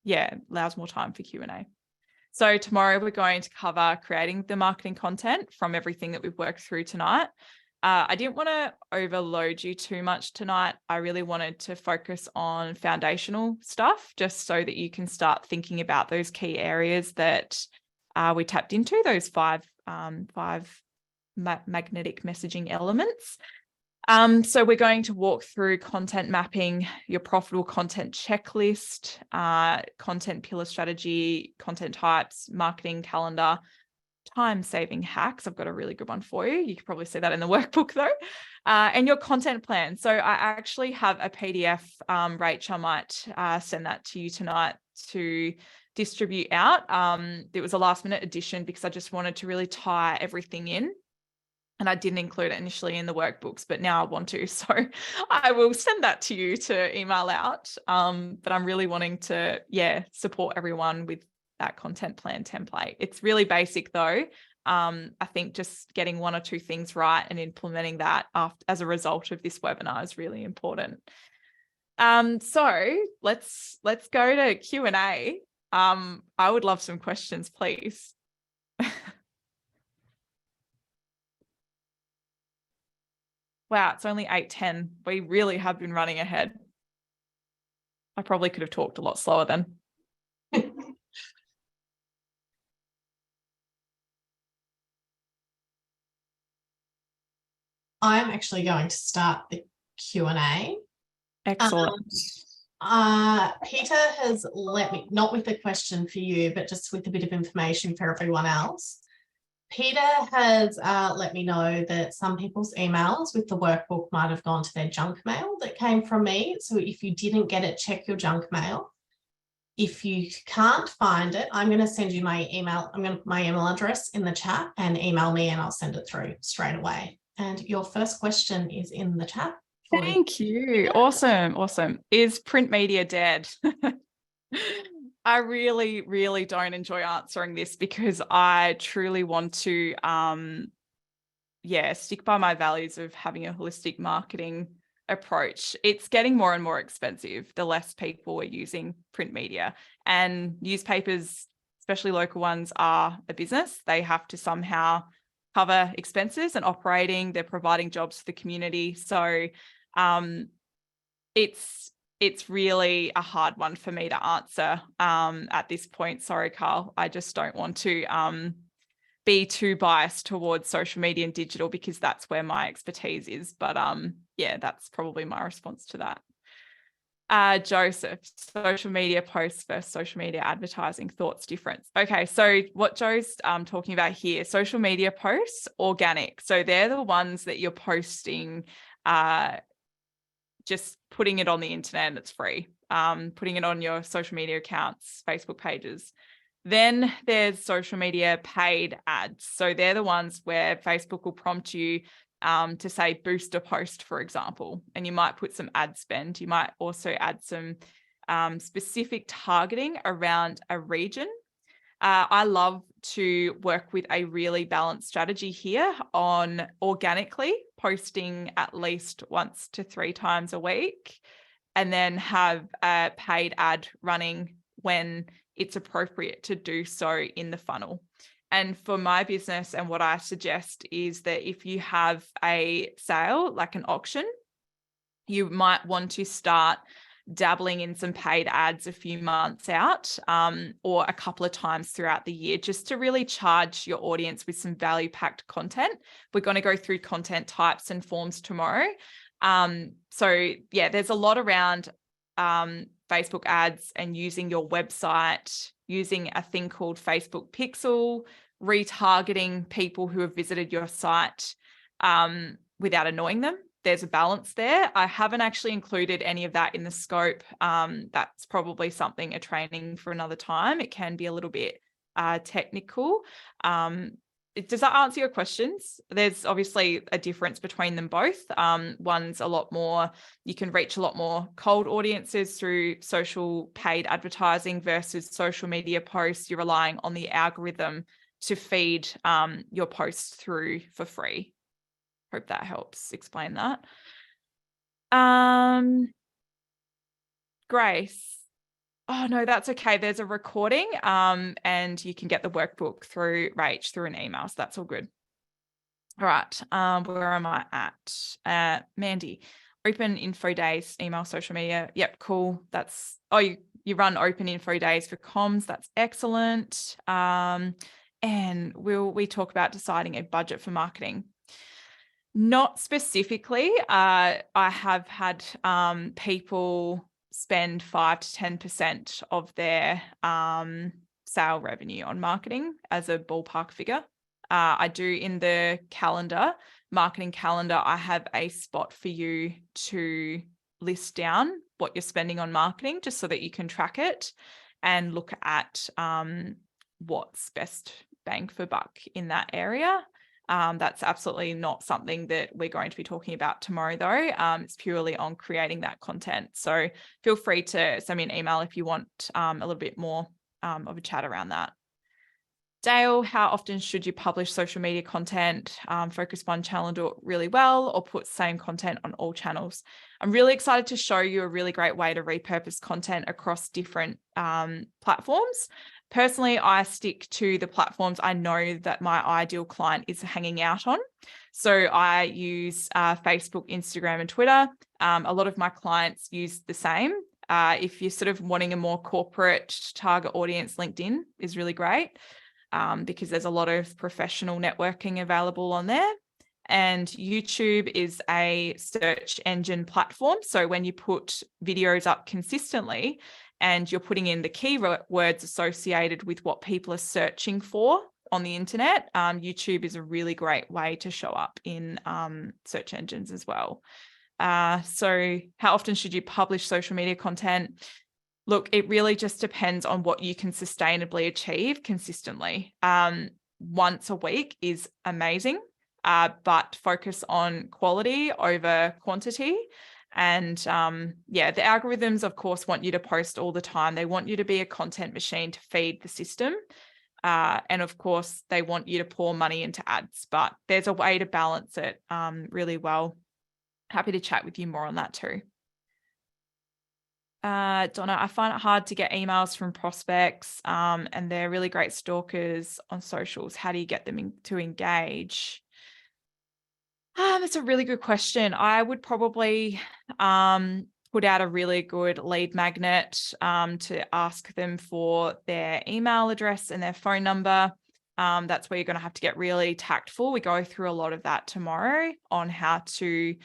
it allows more time for Q&A. So tomorrow we're going to cover creating the marketing content from everything that we've worked through tonight. I didn't want to overload you too much tonight. I really wanted to focus on foundational stuff just so that you can start thinking about those key areas that we tapped into, those five magnetic messaging elements. So we're going to walk through content mapping, your profitable content checklist, content pillar strategy, content types, marketing calendar, time-saving hacks. I've got a really good one for you. You can probably see that in the workbook though. And your content plan. So I actually have a PDF, Rach, I might send that to you tonight to distribute out. It was a last minute addition because I just wanted to really tie everything in. And I didn't include it initially in the workbooks, but now I want to. So I will send that to you to email out. But I'm really wanting to, support everyone with that content plan template. It's really basic though. I think just getting 1 or 2 things right and implementing that as a result of this webinar is really important. So let's go to Q&A. I would love some questions, please. Wow, it's only 8:10. We really have been running ahead. I probably could have talked a lot slower then. I'm actually going to start the Q&A. Excellent. Peter has let me, not with a question for you, but just with a bit of information for everyone else. Peter has let me know that some people's emails with the workbook might have gone to their junk mail that came from me. So if you didn't get it, check your junk mail. If you can't find it, I'm going to send you my email. I'm going to put my email address in the chat and email me and I'll send it through straight away. And your first question is in the chat. Thank you. Awesome. Is print media dead? I really, really don't enjoy answering this because I truly want to, stick by my values of having a holistic marketing approach. It's getting more and more expensive the less people are using print media, and newspapers, especially local ones, are a business. They have to somehow cover expenses and operating. They're providing jobs for the community. So it's really a hard one for me to answer at this point. Sorry, Carl. I just don't want to be too biased towards social media and digital because that's where my expertise is. But that's probably my response to that. Joseph, social media posts versus social media advertising, thoughts, difference. Okay, so what Joe's talking about here, social media posts, organic. So they're the ones that you're posting, just putting it on the internet and it's free, putting it on your social media accounts, Facebook pages. Then there's social media paid ads. So they're the ones where Facebook will prompt you to say boost a post, for example, and you might put some ad spend. You might also add some specific targeting around a region. I love to work with a really balanced strategy here on organically posting at least 1 to 3 times a week, and then have a paid ad running when it's appropriate to do so in the funnel. And for my business, and what I suggest is that if you have a sale, like an auction, you might want to start dabbling in some paid ads a few months out, or a couple of times throughout the year, just to really charge your audience with some value-packed content. We're going to go through content types and forms tomorrow. There's a lot around Facebook ads and using your website, using a thing called Facebook Pixel, retargeting people who have visited your site without annoying them. There's a balance there. I haven't actually included any of that in the scope. That's probably something, a training for another time. It can be a little bit technical. Does that answer your questions? There's obviously a difference between them both. One's a lot more, you can reach a lot more cold audiences through social paid advertising versus social media posts. You're relying on the algorithm to feed your posts through for free. Hope that helps explain that. Grace. Oh, no, that's okay. There's a recording and you can get the workbook through Rach through an email. So that's all good. All right. Where am I at? Mandy, open info days, email, social media. Yep, cool. You run open info days for comms. That's excellent. And will we talk about deciding a budget for marketing? Not specifically. I have had people spend 5 to 10% of their sale revenue on marketing as a ballpark figure. I do in the marketing calendar, I have a spot for you to list down what you're spending on marketing, just so that you can track it and look at what's best bang for buck in that area. That's absolutely not something that we're going to be talking about tomorrow, though. It's purely on creating that content. So feel free to send me an email if you want a little bit more of a chat around that. Dale, how often should you publish social media content? Focus one channel and do it really well, or put same content on all channels? I'm really excited to show you a really great way to repurpose content across different platforms. Personally, I stick to the platforms I know that my ideal client is hanging out on. So I use Facebook, Instagram, and Twitter. A lot of my clients use the same. If you're sort of wanting a more corporate target audience, LinkedIn is really great because there's a lot of professional networking available on there. And YouTube is a search engine platform. So when you put videos up consistently, and you're putting in the keywords associated with what people are searching for on the internet, YouTube is a really great way to show up in search engines as well. So how often should you publish social media content? Look, it really just depends on what you can sustainably achieve consistently. Once a week is amazing, but focus on quality over quantity. And yeah, the algorithms, of course, want you to post all the time. They want you to be a content machine to feed the system. And of course, they want you to pour money into ads, but there's a way to balance it really well. Happy to chat with you more on that too. Donna, I find it hard to get emails from prospects and they're really great stalkers on socials. How do you get them to engage? That's a really good question. I would probably put out a really good lead magnet to ask them for their email address and their phone number. That's where you're going to have to get really tactful. We go through a lot of that tomorrow on how to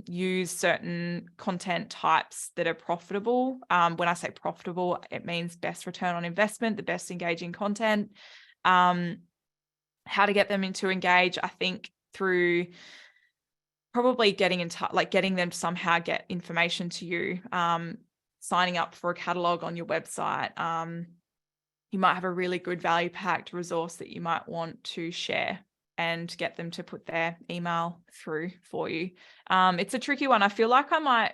use certain content types that are profitable. When I say profitable, it means best return on investment, the best engaging content. How to get them into engage, I think through probably getting in touch, like getting them to somehow get information to you, signing up for a catalog on your website. You might have a really good value packed resource that you might want to share and get them to put their email through for you. It's a tricky one. I feel like I might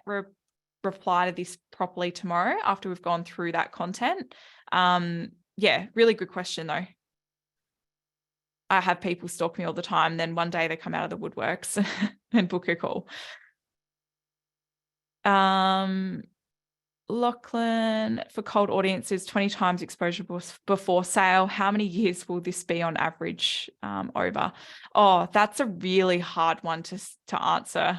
reply to this properly tomorrow after we've gone through that content. Yeah, really good question though. I have people stalk me all the time. Then one day they come out of the woodworks and book a call. Lachlan, for cold audiences, 20 times exposure before sale. How many years will this be on average over? Oh, that's a really hard one to answer.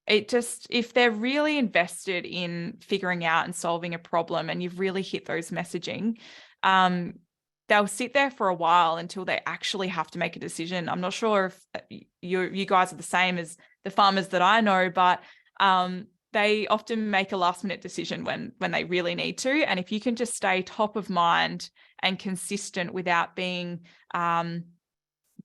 If they're really invested in figuring out and solving a problem and you've really hit those messaging, they'll sit there for a while until they actually have to make a decision. I'm not sure if you guys are the same as the farmers that I know, but they often make a last minute decision when they really need to. And if you can just stay top of mind and consistent without being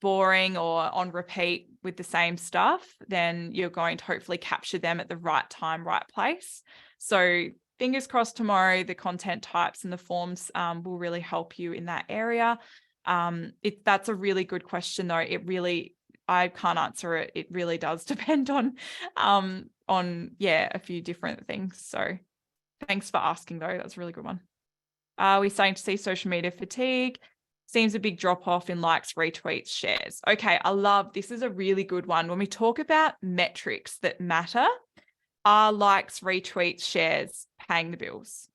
boring or on repeat with the same stuff, then you're going to hopefully capture them at the right time, right place. So fingers crossed tomorrow, the content types and the forms will really help you in that area. That's a really good question though. I can't answer it. It really does depend on a few different things. So thanks for asking though. That's a really good one. We're starting to see social media fatigue. Seems a big drop off in likes, retweets, shares. Okay, this is a really good one. When we talk about metrics that matter, are likes, retweets, shares paying the bills?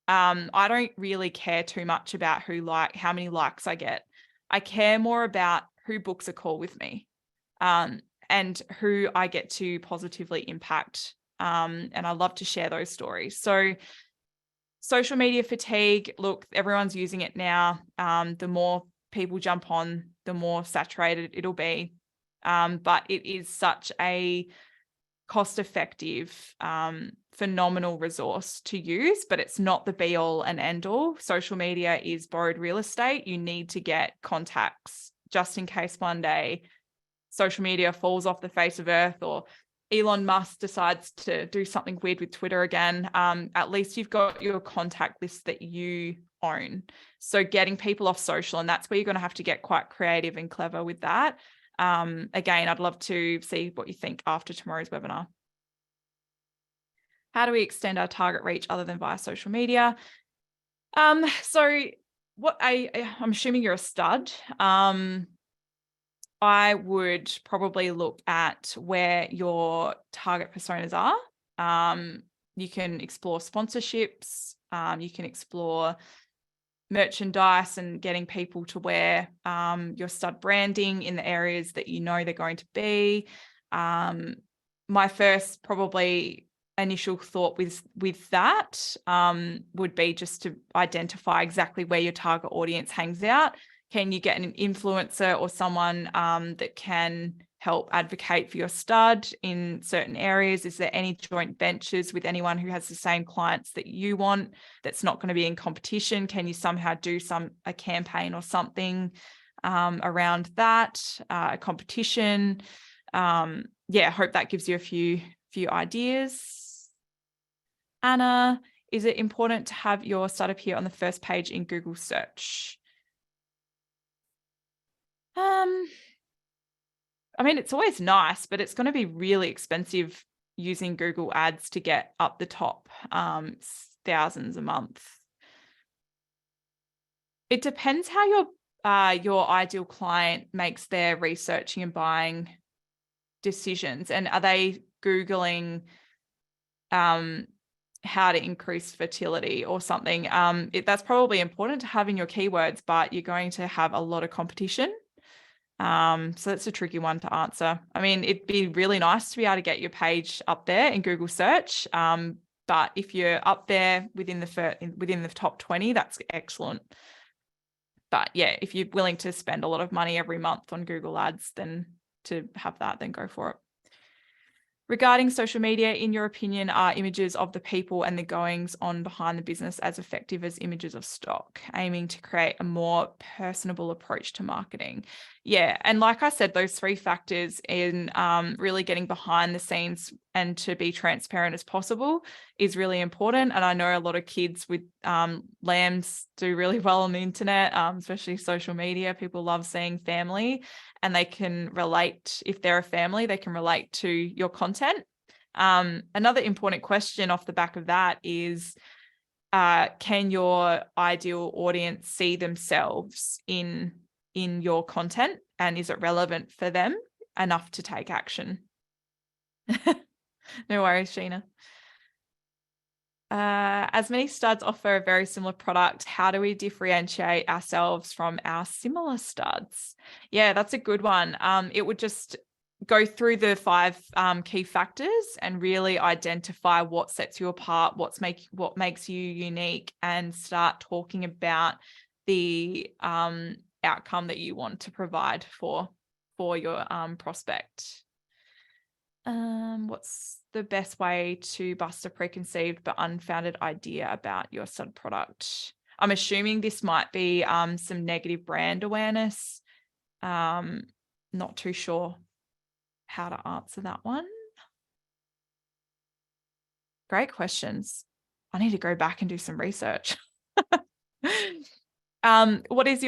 I don't really care too much about how many likes I get. I care more about who books a call with me and who I get to positively impact. And I love to share those stories. So social media fatigue, look, everyone's using it now. The more people jump on, the more saturated it'll be. But it is such a cost-effective, phenomenal resource to use, but it's not the be-all and end-all. Social media is borrowed real estate. You need to get contacts just in case one day social media falls off the face of earth or Elon Musk decides to do something weird with Twitter again. At least you've got your contact list that you own. So getting people off social, and that's where you're going to have to get quite creative and clever with that. Again, I'd love to see what you think after tomorrow's webinar. How do we extend our target reach other than via social media? So what I'm assuming you're a stud. I would probably look at where your target personas are. You can explore sponsorships. You can explore merchandise and getting people to wear your stud branding in the areas that you know they're going to be. My first probably initial thought with that would be just to identify exactly where your target audience hangs out. Can you get an influencer or someone that can help advocate for your stud in certain areas? Is there any joint ventures with anyone who has the same clients that you want that's not going to be in competition? Can you somehow do a campaign or something around that, a competition? I hope that gives you a few ideas. Anna, is it important to have your stud appear on the first page in Google search? I mean, it's always nice, but it's going to be really expensive using Google Ads to get up the top thousands a month. It depends how your ideal client makes their researching and buying decisions. And are they Googling how to increase fertility or something? That's probably important to have in your keywords, but you're going to have a lot of competition. So that's a tricky one to answer. I mean, it'd be really nice to be able to get your page up there in Google search. But if you're up there within the top 20, that's excellent. But yeah, if you're willing to spend a lot of money every month on Google Ads, then to have that, then go for it. Regarding social media, in your opinion, are images of the people and the goings on behind the business as effective as images of stock, aiming to create a more personable approach to marketing? Yeah, and like I said, those three factors in really getting behind the scenes and to be transparent as possible is really important. And I know a lot of kids with lambs do really well on the internet, especially social media. People love seeing family, and they can relate. If they're a family, they can relate to your content. Another important question off the back of that is, can your ideal audience see themselves in your content, and is it relevant for them enough to take action? No worries, Sheena. As many studs offer a very similar product, how do we differentiate ourselves from our similar studs? Yeah, that's a good one. It would just go through the 5 key factors and really identify what sets you apart, what makes you unique, and start talking about the outcome that you want to provide for your prospect. What's the best way to bust a preconceived but unfounded idea about your stud product? I'm assuming this might be some negative brand awareness. Not too sure how to answer that one. Great questions. I need to go back and do some research. What is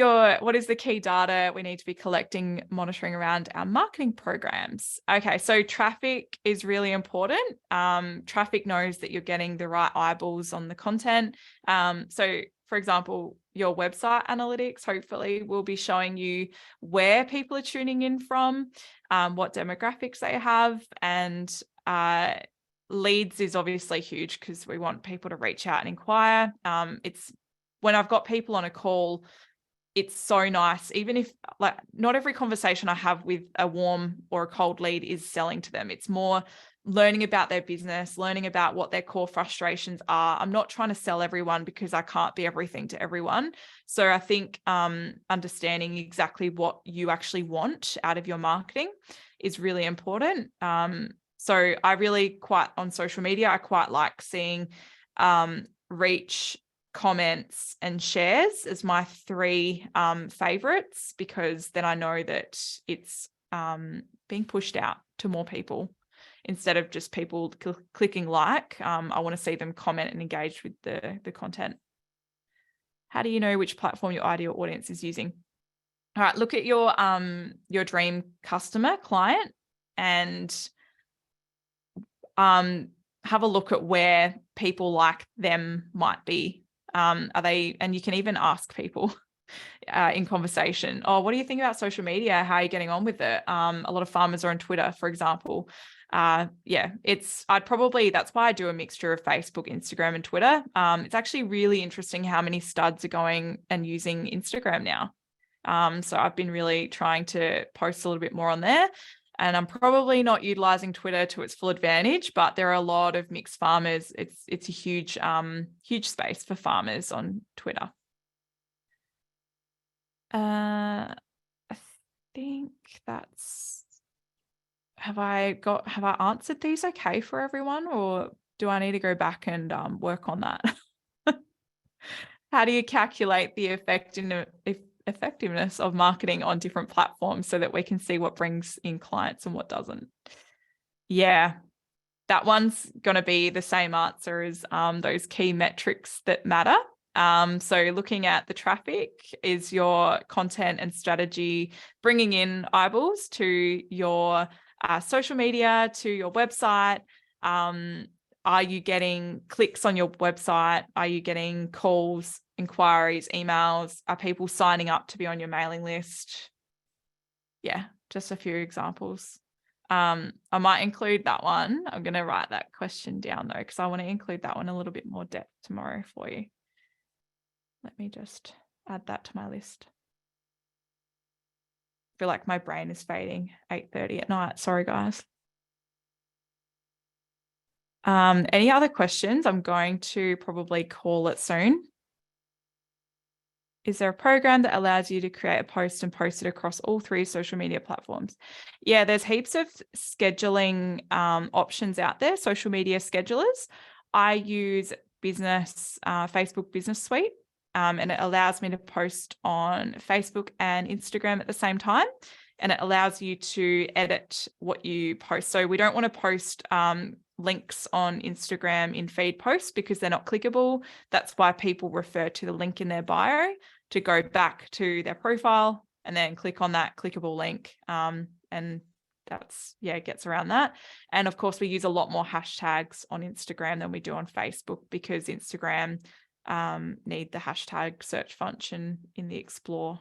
the key data we need to be collecting, monitoring around our marketing programs? Okay, so traffic is really important. Traffic knows that you're getting the right eyeballs on the content. So for example, your website analytics hopefully will be showing you where people are tuning in from, what demographics they have, and leads is obviously huge because we want people to reach out and inquire. When I've got people on a call, it's so nice, even if like not every conversation I have with a warm or a cold lead is selling to them. It's more learning about their business, learning about what their core frustrations are. I'm not trying to sell everyone because I can't be everything to everyone. So I think understanding exactly what you actually want out of your marketing is really important. So I really on social media, I quite like seeing reach, comments, and shares as my 3 favorites, because then I know that it's being pushed out to more people instead of just people clicking like. I want to see them comment and engage with the content. How do you know which platform your ideal audience is using? All right, look at your dream customer client and have a look at where people like them might be. And you can even ask people in conversation, oh, what do you think about social media? How are you getting on with it? A lot of farmers are on Twitter, for example. That's why I do a mixture of Facebook, Instagram, and Twitter. It's actually really interesting how many studs are going and using Instagram now. So I've been really trying to post a little bit more on there. And I'm probably not utilizing Twitter to its full advantage, but there are a lot of mixed farmers. It's a huge space for farmers on Twitter. I think that's. Have I answered these okay for everyone, or do I need to go back and work on that? How do you calculate the effectiveness of marketing on different platforms so that we can see what brings in clients and what doesn't? Yeah, that one's going to be the same answer as those key metrics that matter. So looking at the traffic, is your content and strategy bringing in eyeballs to your social media, to your website? Are you getting clicks on your website? Are you getting calls, inquiries, emails? Are people signing up to be on your mailing list? Yeah, just a few examples. I might include that one. I'm going to write that question down though, because I want to include that one a little bit more depth tomorrow for you. Let me just add that to my list. I feel like my brain is fading 8:30 at night. Sorry, guys. Any other questions? I'm going to probably call it soon. Is there a program that allows you to create a post and post it across all 3 social media platforms? Yeah, there's heaps of scheduling options out there, social media schedulers. I use Facebook Business Suite, and it allows me to post on Facebook and Instagram at the same time. And it allows you to edit what you post. So we don't want to post links on Instagram in feed posts because they're not clickable. That's why people refer to the link in their bio to go back to their profile and then click on that clickable link. And that's, yeah, it gets around that. And of course, we use a lot more hashtags on Instagram than we do on Facebook because Instagram need the hashtag search function in the Explore,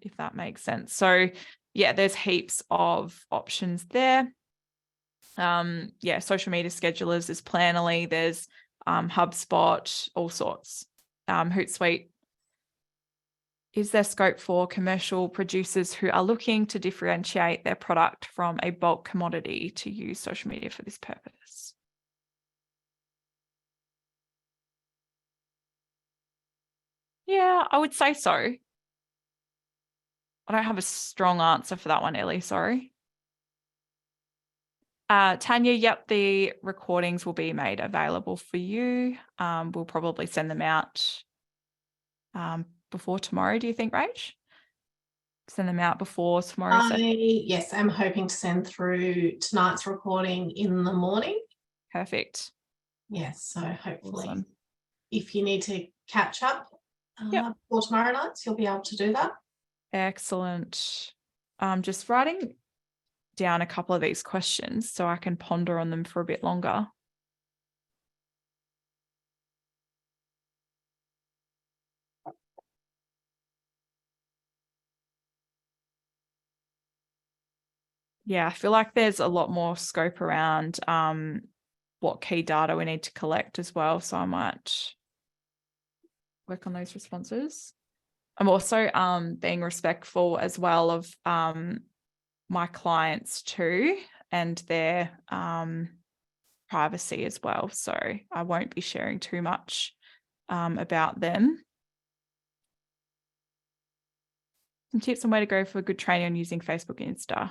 if that makes sense. So yeah, there's heaps of options there. Yeah, social media schedulers, there's Planoly, there's HubSpot, all sorts. Hootsuite. Is there scope for commercial producers who are looking to differentiate their product from a bulk commodity to use social media for this purpose? Yeah, I would say so. I don't have a strong answer for that one, Ellie, sorry. Tanya, yep, the recordings will be made available for you. We'll probably send them out before tomorrow, do you think, Rach? Send them out before tomorrow? Yes, I'm hoping to send through tonight's recording in the morning. Perfect. Yes, so hopefully Awesome. If you need to catch up Yep. for tomorrow night, you'll be able to do that. Excellent. Just writing down a couple of these questions so I can ponder on them for a bit longer. Yeah, I feel like there's a lot more scope around what key data we need to collect as well. So I might work on those responses. I'm also being respectful as well of my clients too and their privacy as well. So I won't be sharing too much about them. Some tips on where to go for good training on using Facebook and Insta.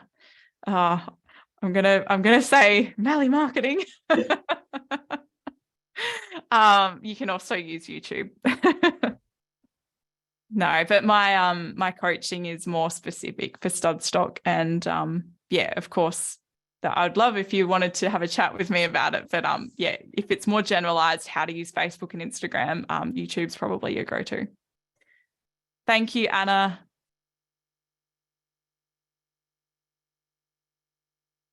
I'm gonna say Mallee marketing. You can also use YouTube. No, but my coaching is more specific for stud stock, and yeah, of course, that I'd love if you wanted to have a chat with me about it. But yeah, if it's more generalized, how to use Facebook and Instagram, YouTube's probably your go-to. Thank you, Anna.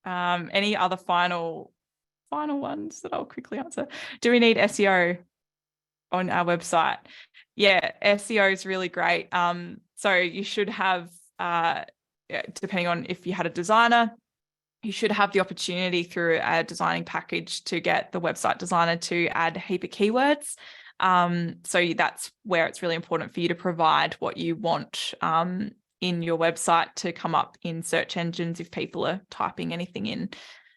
Any other final ones that I'll quickly answer? Do we need SEO on our website? Yeah, SEO is really great. So you should have, depending on if you had a designer, you should have the opportunity through a designing package to get the website designer to add a heap of keywords. So that's where it's really important for you to provide what you want in your website to come up in search engines if people are typing anything in.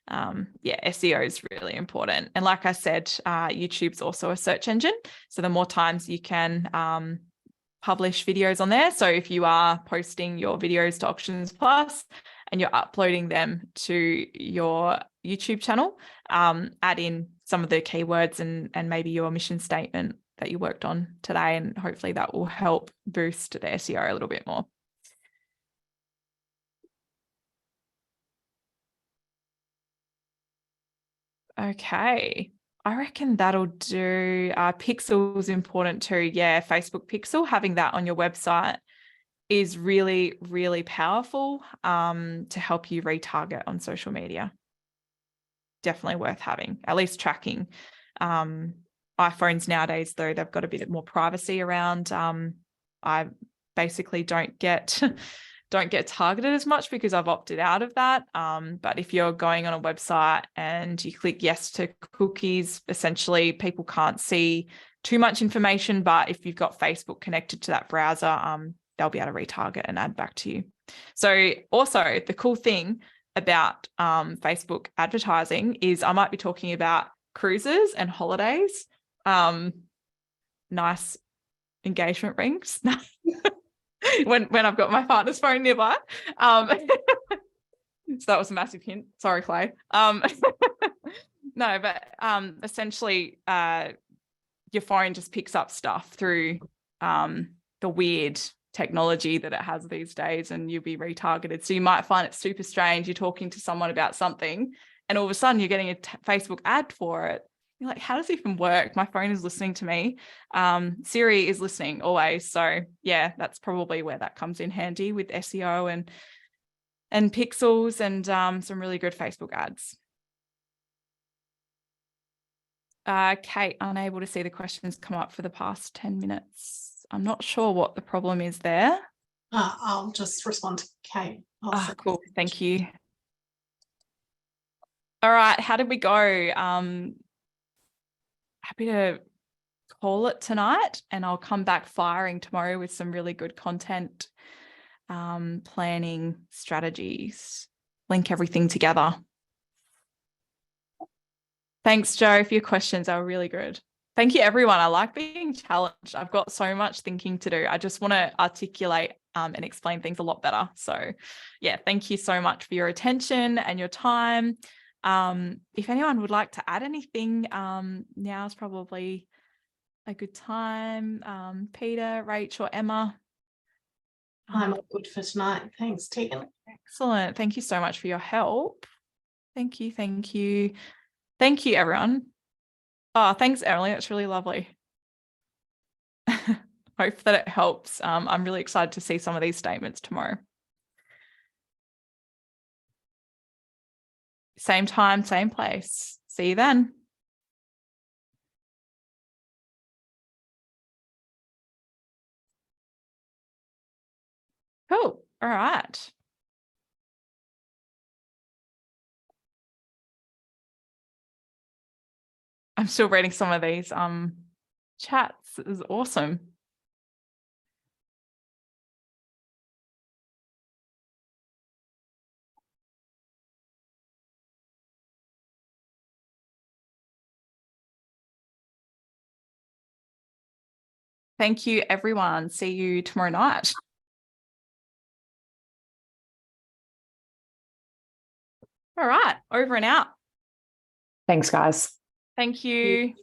Yeah, SEO is really important. And like I said, YouTube's also a search engine. So the more times you can publish videos on there. So if you are posting your videos to Auctions Plus and you're uploading them to your YouTube channel, add in some of the keywords and maybe your mission statement that you worked on today. And hopefully that will help boost the SEO a little bit more. Okay, I reckon that'll do. Pixel is important too. Yeah, Facebook Pixel, having that on your website is really, really powerful to help you retarget on social media. definitely worth having, at least tracking. iPhones nowadays, though, they've got a bit more privacy around. I basically don't get targeted as much because I've opted out of that. But if you're going on a website and you click yes to cookies, essentially people can't see too much information. But if you've got Facebook connected to that browser, they'll be able to retarget and add back to you. So also the cool thing about Facebook advertising is I might be talking about cruises and holidays. Nice engagement rings when I've got my partner's phone nearby. So that was a massive hint. Sorry, Clay. No, but essentially your phone just picks up stuff through the weird technology that it has these days, and you'll be retargeted. So you might find it super strange. You're talking to someone about something and all of a sudden you're getting a Facebook ad for it. You're like, how does it even work? My phone is listening to me. Siri is listening always. So yeah, that's probably where that comes in handy with SEO and pixels and some really good Facebook ads. Kate, unable to see the questions come up for the past 10 minutes. I'm not sure what the problem is there. I'll just respond to Kate. Cool. Thank you. All right. How did we go? Happy to call it tonight, and I'll come back firing tomorrow with some really good content, planning strategies, link everything together. Thanks, Joe, for your questions. They were really good. Thank you, everyone. I like being challenged. I've got so much thinking to do. I just want to articulate and explain things a lot better. So yeah, thank you so much for your attention and your time. If anyone would like to add anything, now is probably a good time. Peter, Rach, or Emma? I'm all good for tonight. Thanks, Tegan. Excellent. Thank you so much for your help. Thank you. Thank you. Thank you, everyone. Oh, thanks, Emily. That's really lovely. Hope that it helps. I'm really excited to see some of these statements tomorrow. Same time, same place. See you then. Cool. All right. I'm still reading some of these chats. This is awesome. Thank you, everyone. See you tomorrow night. All right, over and out. Thanks, guys. Thank you.